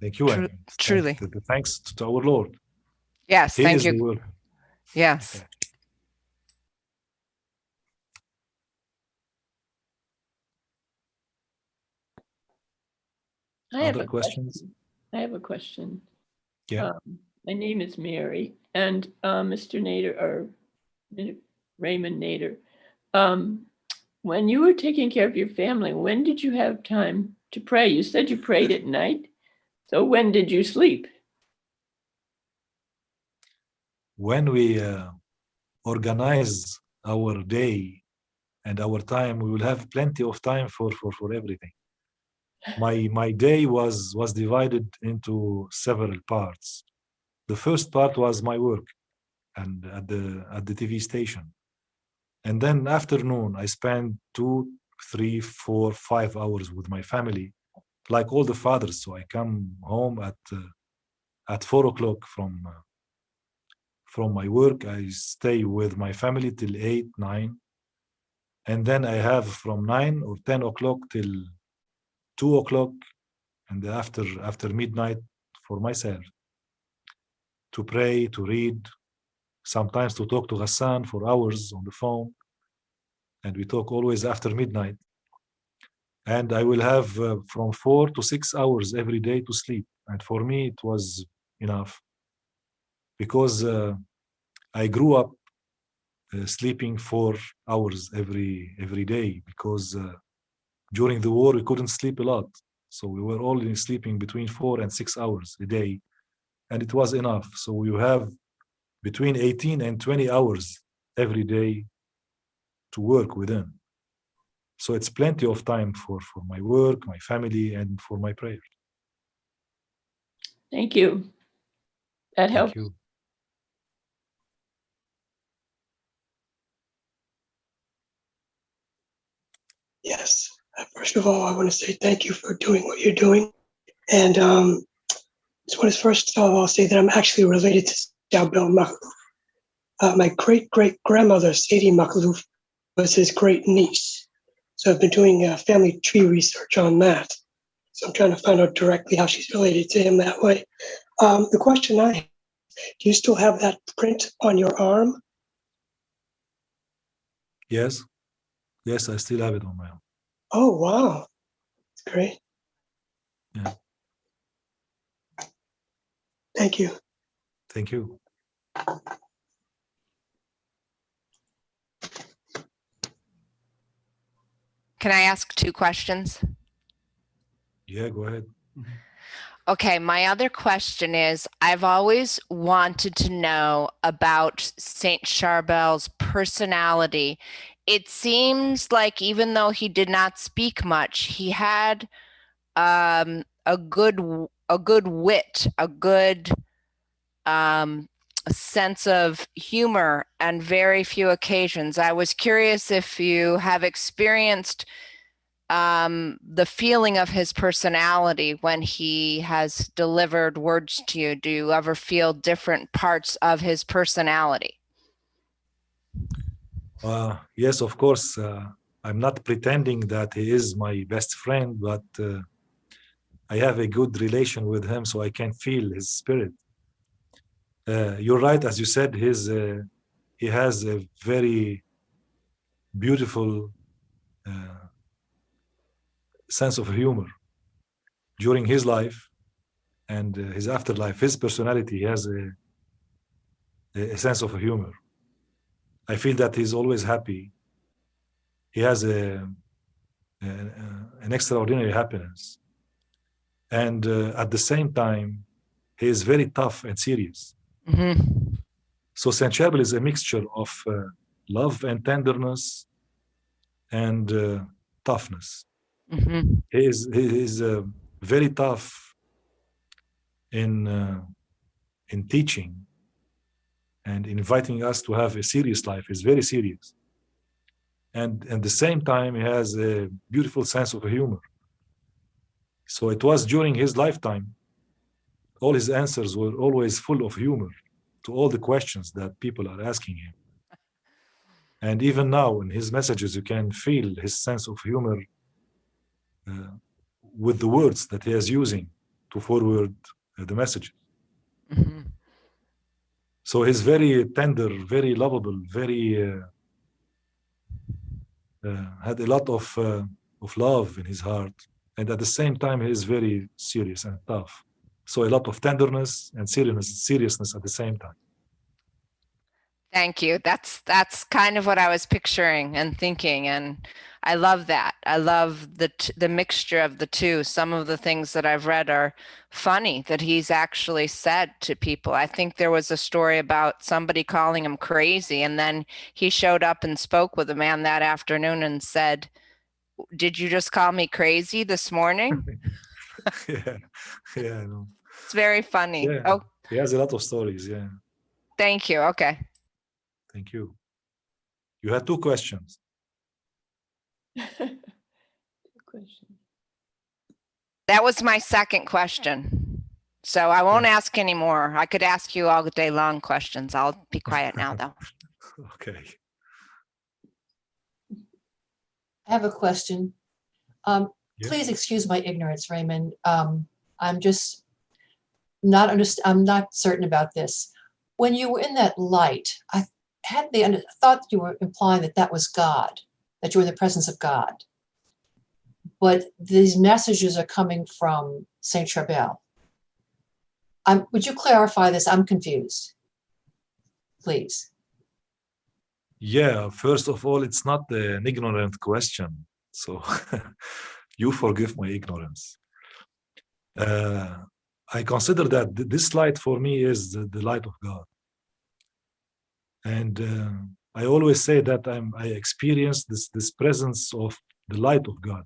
Thank you, and Truly. thanks to our Lord. Yes. He Thank is you. the Word. Yes. Okay. Other questions? I have a question. Yeah. My name is Mary, and Mr. Nader, or Raymond Nader, when you were taking care of your family, when did you have time to pray? You said you prayed at night. So when did you sleep? When we organize our day and our time, we will have plenty of time for everything. My day was divided into several parts. The first part was my work and at the TV station. And then afternoon, I spent 2, 3, 4, 5 hours with my family, like all the fathers. So I come home at 4 o'clock from my work. I stay with my family till 8, 9. And then I have from 9 or 10 o'clock till 2 o'clock, and after midnight for myself, to pray, to read, sometimes to talk to Hassan for hours on the phone. And we talk always after midnight. And I will have from 4 to 6 hours every day to sleep. And for me, it was enough, because I grew up sleeping 4 hours every day, because during the war we couldn't sleep a lot, so we were only sleeping between 4 and 6 hours a day, and it was enough. So we have between 18 and 20 hours every day to work within. So it's plenty of time for my work, my family, and for my prayer. Thank you. That helps. Thank you. Yes. First of all, I want to say thank you for doing what you're doing. And first of all, I'll say that I'm actually related to Sharbel Makhlouf. My great-great-grandmother, Sadie Makhlouf, was his great niece. So I've been doing family tree research on that. So I'm trying to find out directly how she's related to him that way. The question I have, do you still have that print on your arm? Yes. Yes, I still have it on my arm. Oh, wow. That's great. Yeah. Thank you. Thank you. Can I ask 2 questions? Yeah, go ahead. Okay, my other question is, I've always wanted to know about Saint Charbel's personality. It seems like even though he did not speak much, he had a good wit, a good sense of humor on very few occasions. I was curious if you have experienced the feeling of his personality when he has delivered words to you. Do you ever feel different parts of his personality? Yes, of course. I'm not pretending that he is my best friend, but I have a good relation with him, so I can feel his spirit. You're right, as you said, he has a very beautiful sense of humor during his life and his afterlife. His personality, he has a sense of humor. I feel that he's always happy. He has an extraordinary happiness. And at the same time, he is very tough and serious. Mm-hmm. So Saint Charbel is a mixture of love and tenderness and toughness. Mm-hmm. He is very tough in teaching and inviting us to have a serious life. He's very serious. And at the same time, he has a beautiful sense of humor. So it was during his lifetime, all his answers were always full of humor to all the questions that people are asking him. And even now, in his messages, you can feel his sense of humor with the words that he is using to forward the message. Mm-hmm. So he's very tender, very lovable, very had a lot of love in his heart, and at the same time, he is very serious and tough. So a lot of tenderness and seriousness at the same time. Thank you. That's kind of what I was picturing and thinking, and I love that. I love the mixture of the two. Some of the things that I've read are funny that he's actually said to people. I think there was a story about somebody calling him crazy, and then he showed up and spoke with a man that afternoon and said, "Did you just call me crazy this morning?" Yeah, yeah, I know. It's very funny. Yeah, Oh, he has a lot of stories. Yeah, thank you. Okay. thank you. You had two questions. Good question. That was my second question. So I won't ask any more. I could ask you all day long questions. I'll be quiet now, though. Okay. I have a question. Yeah. Please excuse my ignorance, Raymond. I'm just I'm not certain about this. When you were in that light, I had thought that you were implying that that was God, that you were in the presence of God. But these messages are coming from Saint Charbel. Would you clarify this? I'm confused. Please. Yeah, first of all, it's not an ignorant question. So you forgive my ignorance. I consider that this light for me is the light of God. And I always say that I experience this presence of the light of God.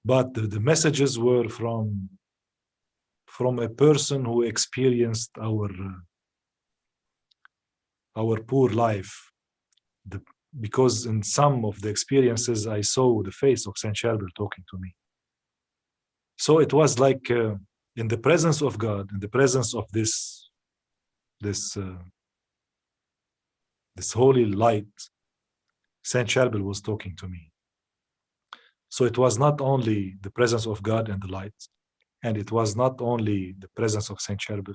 But the messages were from a person who experienced our poor life. Because in some of the experiences, I saw the face of Saint Charbel talking to me. So it was like in the presence of God, in the presence of this holy light, Saint Charbel was talking to me. So it was not only the presence of God and the light, and it was not only the presence of Saint Charbel.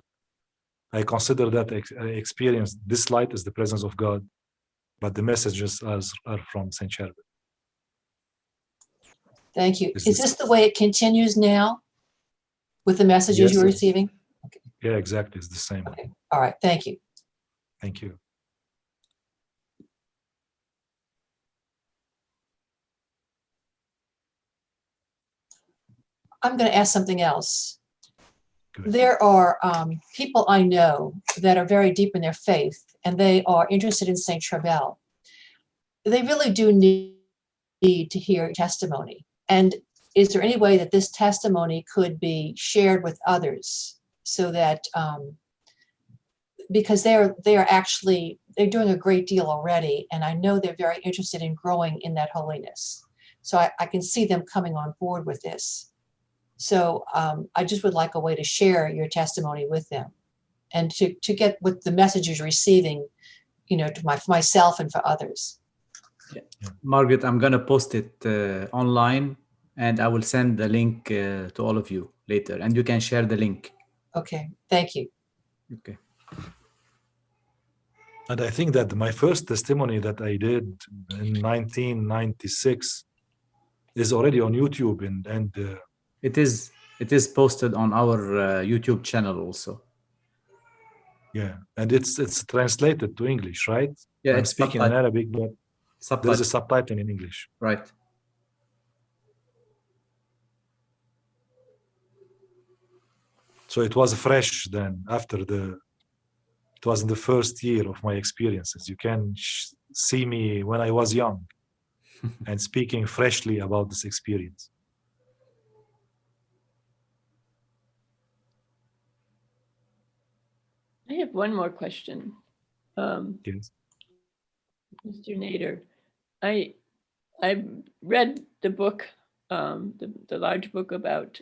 I consider that I experienced this light as the presence of God, but the messages are from Saint Charbel. Thank you. Is Is this- this the way it continues now with the messages Yes, you're sir. receiving? Yeah, exactly. It's the same. Okay. All right. Thank you. Thank you. I'm going to ask something else. Good. There are people I know that are very deep in their faith, and they are interested in Saint Charbel. They really do need to hear testimony. And is there any way that this testimony could be shared with others so that because they're doing a great deal already, and I know they're very interested in growing in that holiness. So I can see them coming on board with this. So I just would like a way to share your testimony with them and to get with the message you're receiving, for myself and for others. Margaret, I'm going to post it online, and I will send the link to all of you later, and you can share the link. Okay, thank you. Okay. And I think that my first testimony that I did in 1996 is already on YouTube, and It is posted on our YouTube channel also. yeah, and it's translated to English, right? Yeah, I'm it's speaking in Arabic, but there's a subtitle. subtitle in English. Right. So it was fresh then. It was in the first year of my experiences. You can see me when I was young and speaking freshly about this experience. I have one more question. Yes. Mr. Nader, I read the book, the large book about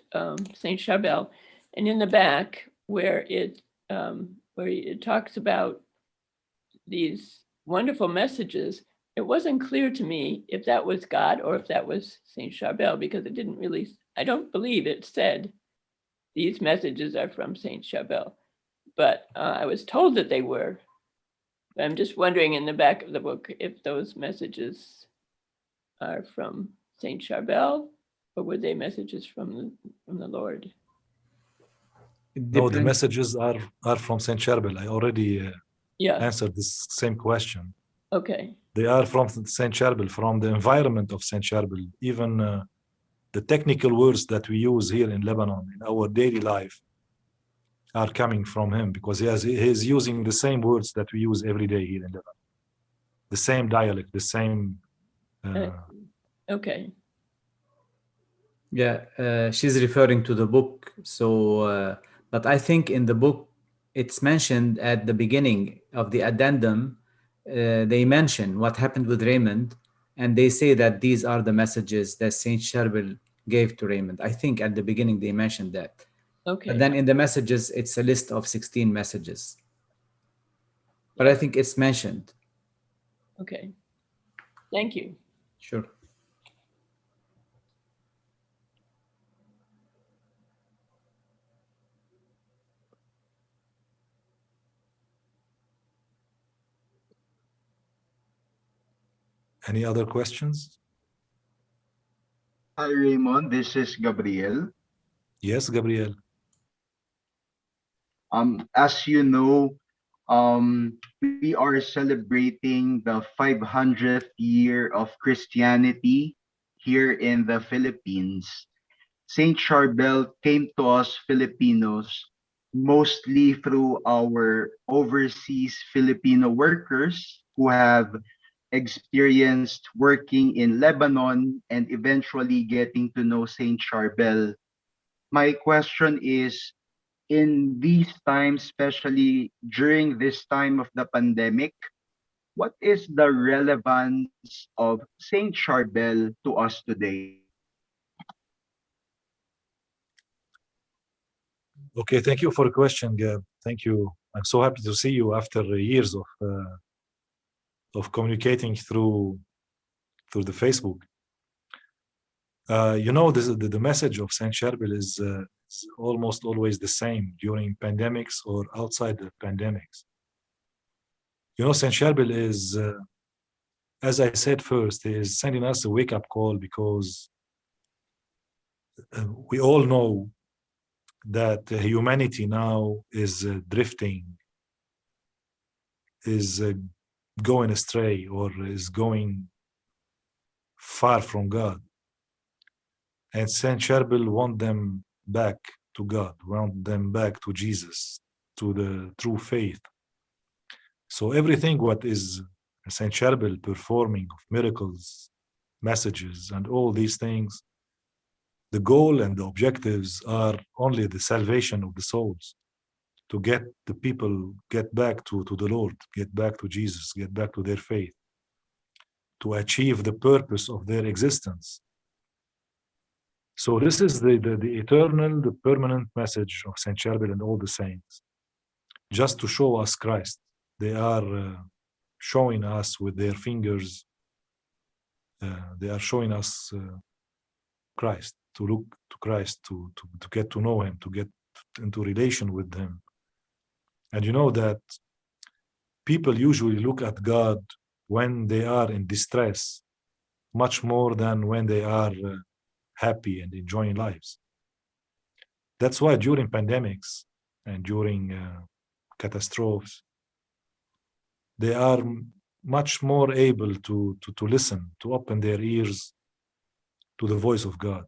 Saint Charbel, and in the back where it talks about these wonderful messages, it wasn't clear to me if that was God or if that was Saint Charbel, because it didn't really. I don't believe it said these messages are from Saint Charbel, but I was told that they were. I'm just wondering in the back of the book if those messages are from Saint Charbel, or were they messages from the Lord? It No, the depends. messages are from Saint Charbel. I already Yeah. answered this same question. Okay. They are from Saint Charbel, from the environment of Saint Charbel. Even the technical words that we use here in Lebanon in our daily life are coming from him, because he's using the same words that we use every day here in Lebanon. The same dialect, the same. Okay. Yeah, she's referring to the book. So, but I think in the book, it's mentioned at the beginning of the addendum, they mention what happened with Raymond, and they say that these are the messages that Saint Charbel gave to Raymond. I think at the beginning they mentioned that. Okay. But then in the messages, it's a list of 16 messages. But I think it's mentioned. Okay. Thank you. Sure. Any other questions? Hi, Raymond. This is Gabriel. Yes, Gabriel. As you know, we are celebrating the 500th year of Christianity here in the Philippines. Saint Charbel came to us Filipinos mostly through our overseas Filipino workers who have experienced working in Lebanon and eventually getting to know Saint Charbel. My question is, in these times, especially during this time of the pandemic, what is the relevance of Saint Charbel to us today? Okay, thank you for the question, Gab. Thank you. I'm so happy to see you after years of communicating through the Facebook. The message of Saint Charbel is almost always the same during pandemics or outside the pandemics. Saint Charbel is, as I said first, is sending us a wake-up call, because we all know that humanity now is drifting, is going astray, or is going far from God. And Saint Charbel want them back to God, want them back to Jesus, to the true faith. So everything what is Saint Charbel performing of miracles, messages, and all these things, the goal and the objectives are only the salvation of the souls, to get the people get back to the Lord, get back to Jesus, get back to their faith, to achieve the purpose of their existence. So this is the eternal, the permanent message of Saint Charbel and all the saints, just to show us Christ. They are showing us with their fingers, they are showing us Christ, to look to Christ, to get to know him, to get into relation with him. And you know that people usually look at God when they are in distress much more than when they are happy and enjoying lives. That's why during pandemics and during catastrophes, they are much more able to listen, to open their ears to the voice of God.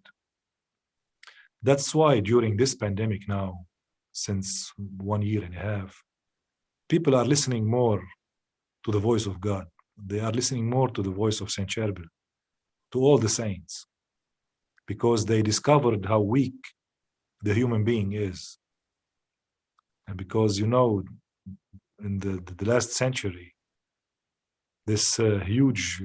That's why during this pandemic now, since 1 year and a half, people are listening more to the voice of God. They are listening more to the voice of Saint Charbel, to all the saints, because they discovered how weak the human being is. And because, you know, in the last century, this huge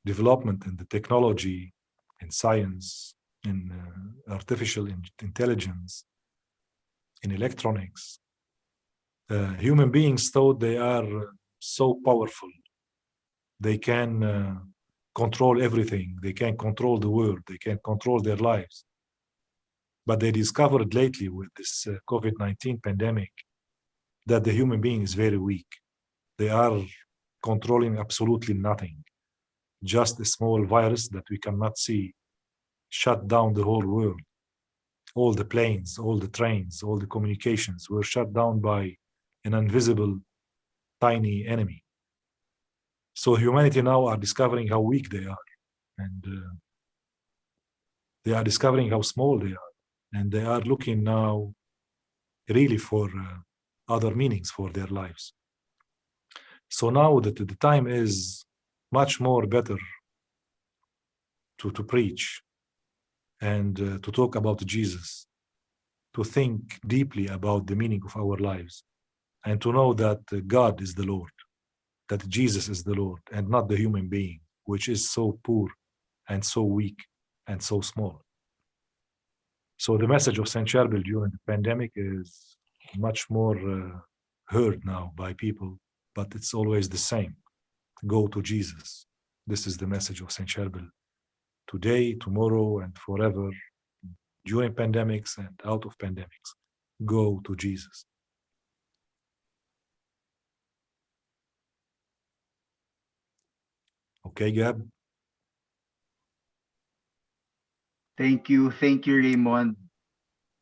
development in the technology, in science, in artificial intelligence, in electronics, human beings thought they are so powerful. They can control everything. They can control the world. They can control their lives. But they discovered lately with this COVID-19 pandemic that the human being is very weak. They are controlling absolutely nothing. Just a small virus that we cannot see shut down the whole world. All the planes, all the trains, all the communications were shut down by an invisible, tiny enemy. So humanity now are discovering how weak they are, and they are discovering how small they are, and they are looking now really for other meanings for their lives. So now that the time is much more better to preach and to talk about Jesus, to think deeply about the meaning of our lives, and to know that God is the Lord, that Jesus is the Lord, and not the human being, which is so poor and so weak and so small. So the message of Saint Charbel during the pandemic is much more heard now by people, but it's always the same. Go to Jesus. This is the message of Saint Charbel. Today, tomorrow, and forever, during pandemics and out of pandemics. Go to Jesus. Okay, Gab? Thank you, Raymond.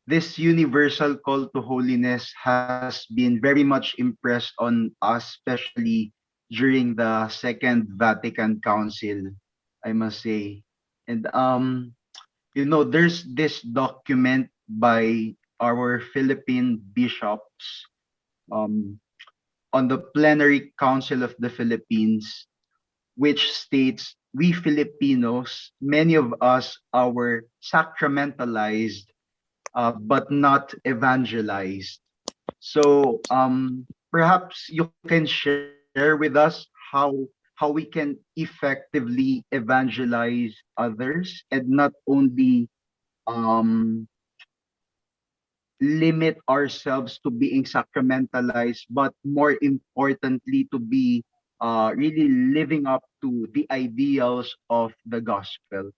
This universal call to holiness has been very much impressed on us, especially during the Second Vatican Council, I must say. And you know, there's this document by our Philippine bishops um, on the Plenary Council of the Philippines, which states we Filipinos, many of us are sacramentalized, but not evangelized. So perhaps you can share with us how we can effectively evangelize others and not only um, limit ourselves to being sacramentalized, but more importantly, to be really living up to the ideals of the gospel.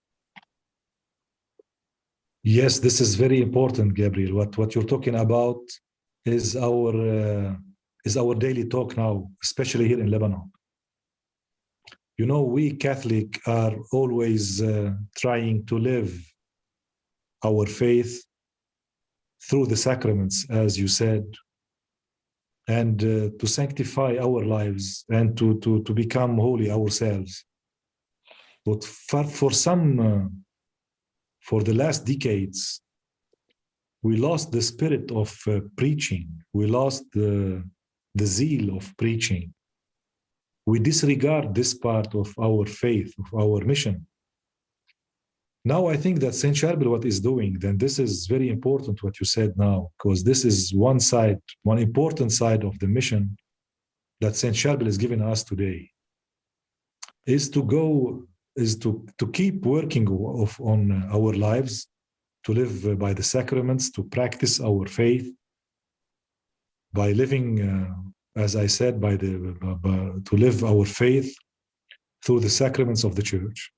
Yes, this is very important, Gabriel. What you're talking about is our daily talk now, especially here in Lebanon. You know, we Catholic are always trying to live our faith through the sacraments, as you said, and to sanctify our lives and to become holy ourselves. But for the last decades, we lost the spirit of preaching. We lost the zeal of preaching. We disregard this part of our faith, of our mission. Now I think that Saint Charbel, what is doing, then this is very important what you said now, because this is one side, one important side of the mission that Saint Charbel is giving us today, is to keep working on our lives, to live by the sacraments, to practice our faith by living as I said, to live our faith through the sacraments of the church,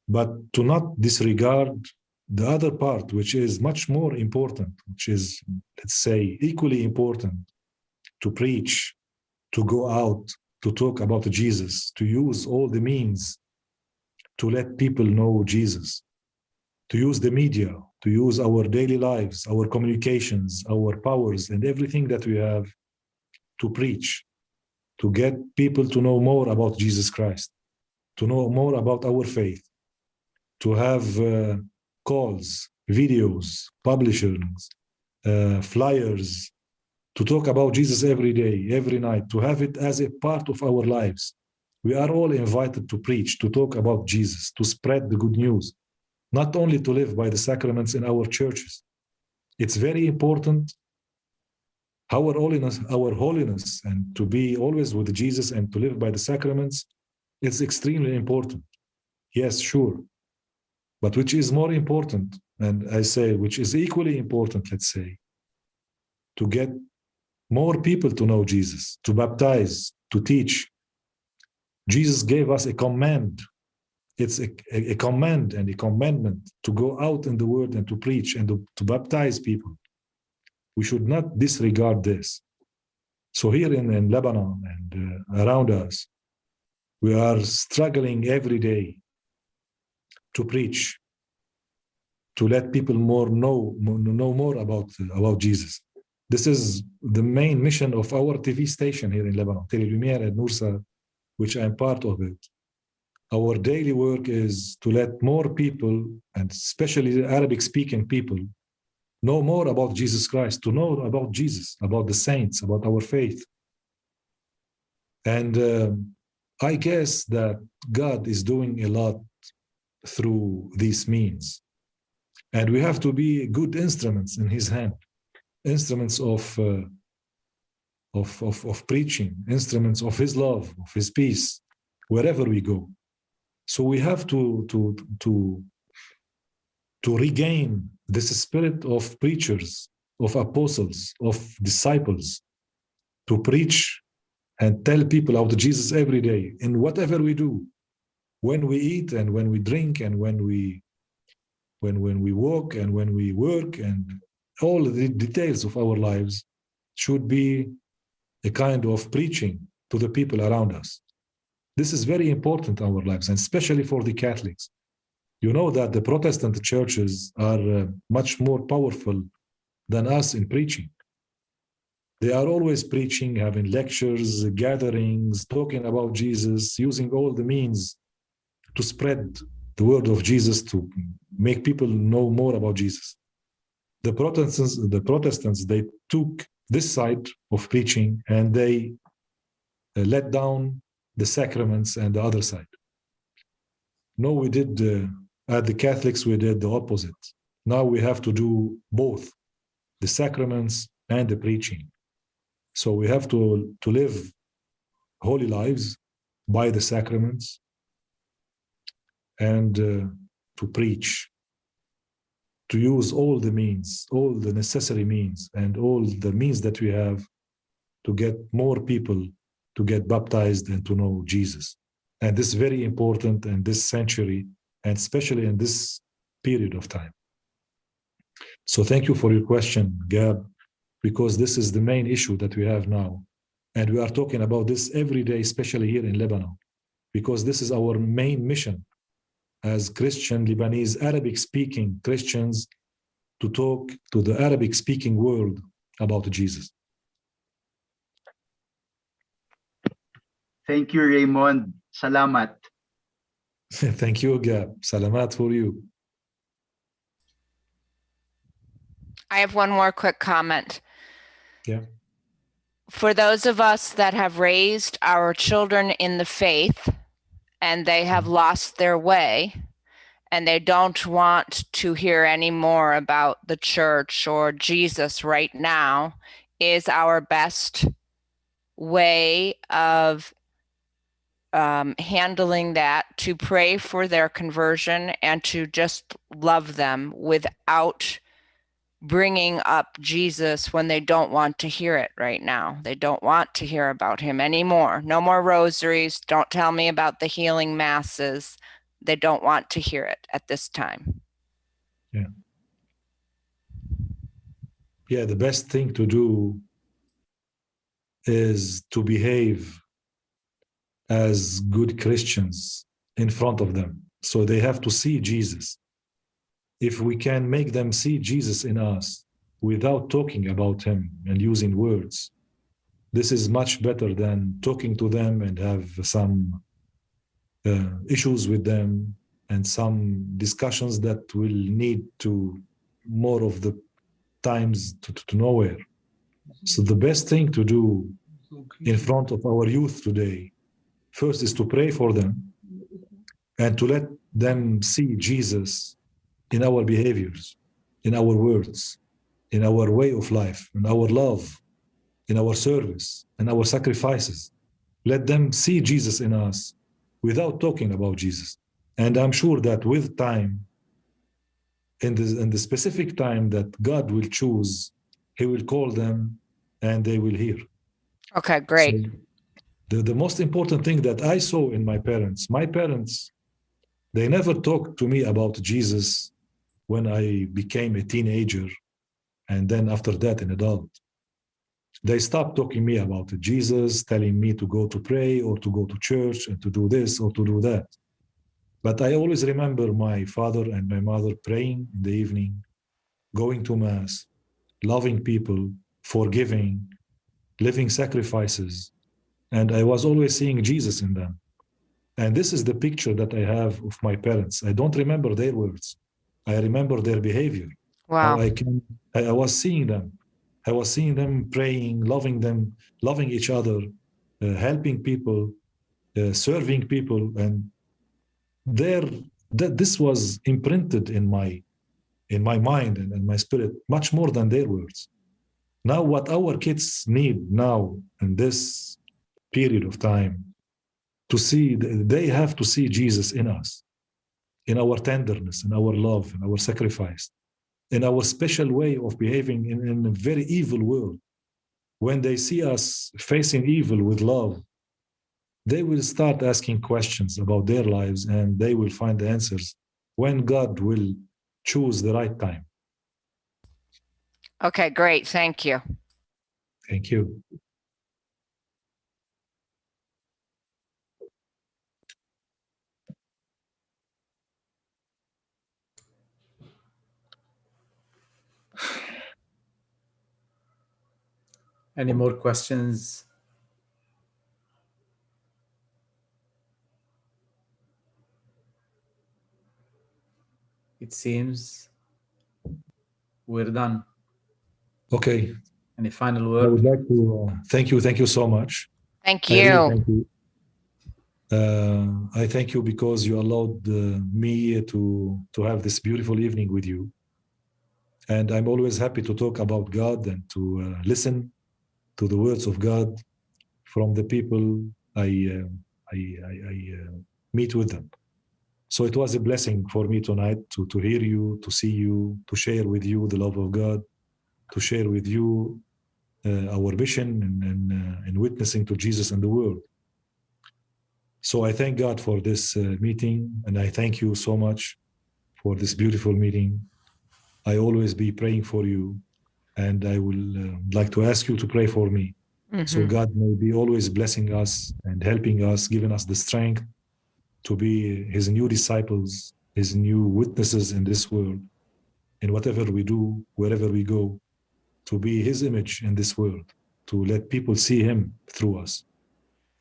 but to not disregard the other part, which is much more important, which is, let's say, equally important: to preach, to go out, to talk about Jesus, to use all the means to let people know Jesus, to use the media, to use our daily lives, our communications, our powers, and everything that we have to preach, to get people to know more about Jesus Christ, to know more about our faith, to have calls, videos, publishers, flyers, to talk about Jesus every day, every night, to have it as a part of our lives. We are all invited to preach, to talk about Jesus, to spread the good news, not only to live by the sacraments in our churches. It's very important, our holiness, and to be always with Jesus and to live by the sacraments. It's extremely important. Yes, sure. But which is more important, and I say which is equally important, let's say, to get more people to know Jesus, to baptize, to teach. Jesus gave us a command. It's a command and a commandment to go out in the world and to preach and to baptize people. We should not disregard this. So here in Lebanon and around us, we are struggling every day to preach, to let people know more about Jesus. This is the main mission of our TV station here in Lebanon, Tele Lumiere and Nursa, which I'm part of it. Our daily work is to let more people, and especially the Arabic-speaking people, know more about Jesus Christ, to know about Jesus, about the saints, about our faith. And I guess that God is doing a lot through these means. And we have to be good instruments in his hand, instruments of preaching, instruments of his love, of his peace, wherever we go. So we have to regain this spirit of preachers, of apostles, of disciples, to preach and tell people about Jesus every day in whatever we do, when we eat and when we drink and when we walk and when we work, and all the details of our lives should be a kind of preaching to the people around us. This is very important in our lives, and especially for the Catholics. You know that the Protestant churches are much more powerful than us in preaching. They are always preaching, having lectures, gatherings, talking about Jesus, using all the means to spread the word of Jesus, to make people know more about Jesus. The Protestants, they took this side of preaching and they let down the sacraments and the other side. No, we did, at the Catholics, we did the opposite. Now we have to do both, the sacraments and the preaching. So we have to live holy lives by the sacraments and to preach, to use all the means, all the necessary means, and all the means that we have to get more people to get baptized and to know Jesus. And this is very important in this century, and especially in this period of time. So thank you for your question, Gab, because this is the main issue that we have now. And we are talking about this every day, especially here in Lebanon, because this is our main mission as Christian, Lebanese, Arabic-speaking Christians, to talk to the Arabic-speaking world about Jesus. Thank you, Raymond. Salamat. Thank you, Gab. Salamat for you. I have one more quick comment. Yeah. For those of us that have raised our children in the faith and they have lost their way and they don't want to hear any more about the church or Jesus right now, is our best way of handling that to pray for their conversion and to just love them without bringing up Jesus when they don't want to hear it right now. They don't want to hear about him anymore. No more rosaries. Don't tell me about the healing masses. They don't want to hear it at this time. Yeah, the best thing to do is to behave as good Christians in front of them. So they have to see Jesus. If we can make them see Jesus in us without talking about him and using words, this is much better than talking to them and have some issues with them and some discussions that will need to more of the times to nowhere. So the best thing to do in front of our youth today, first is to pray for them and to let them see Jesus in our behaviors, in our words, in our way of life, in our love, in our service, in our sacrifices. Let them see Jesus in us without talking about Jesus. And I'm sure that with time, in the specific time that God will choose, he will call them and they will hear. Okay, great. So the most important thing that I saw in my parents, they never talked to me about Jesus when I became a teenager and then after that an adult. They stopped talking to me about Jesus, telling me to go to pray or to go to church and to do this or to do that. But I always remember my father and my mother praying in the evening, going to mass, loving people, forgiving, living sacrifices. And I was always seeing Jesus in them. And this is the picture that I have of my parents. I don't remember their words. I remember their behavior. Wow. How I was seeing them. I was seeing them praying, loving each other, helping people, serving people. And this was imprinted in my mind and in my spirit much more than their words. Now, what our kids need now in this period of time, they have to see Jesus in us, in our tenderness, in our love, in our sacrifice, in our special way of behaving in a very evil world. When they see us facing evil with love, they will start asking questions about their lives and they will find the answers when God will choose the right time. Okay, great. Thank you. Thank you. Any more questions? It seems we're done. Okay. Any final I would word? like to thank you so much. Thank I really you. thank you. I thank you because you allowed me to have this beautiful evening with you. And I'm always happy to talk about God and to listen to the words of God from the people I meet with them. So it was a blessing for me tonight to hear you, to see you, to share with you the love of God, to share with you our mission in witnessing to Jesus in the world. So I thank God for this meeting, and I thank you so much for this beautiful meeting. I always be praying for you, and I will like to ask you to pray for me. So God may be always blessing us and helping us, giving us the strength to be his new disciples, his new witnesses in this world, in whatever we do, wherever we go, to be his image in this world, to let people see him through us.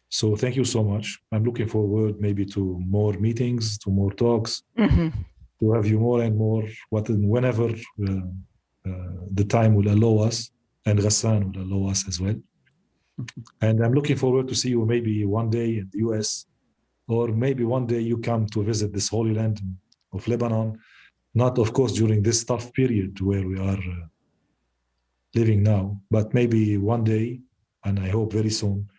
So thank you so much. I'm looking forward maybe to more meetings, to more talks, to have you more and more, whenever the time will allow us, and Ghassan will allow us as well. And I'm looking forward to see you maybe one day in the US, or maybe one day you come to visit this holy land of Lebanon, not of course during this tough period where we are living now, but maybe one day, and I hope very soon,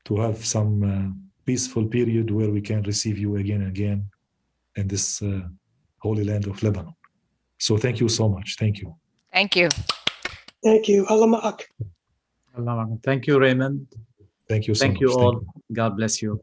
to have some peaceful period where we can receive you again and again in this holy land of Lebanon. So thank you so much. Thank you. Thank you. Thank you. Allah ma'ak. Thank you, Raymond. Thank you so Thank much. you Thank all. you. God bless you.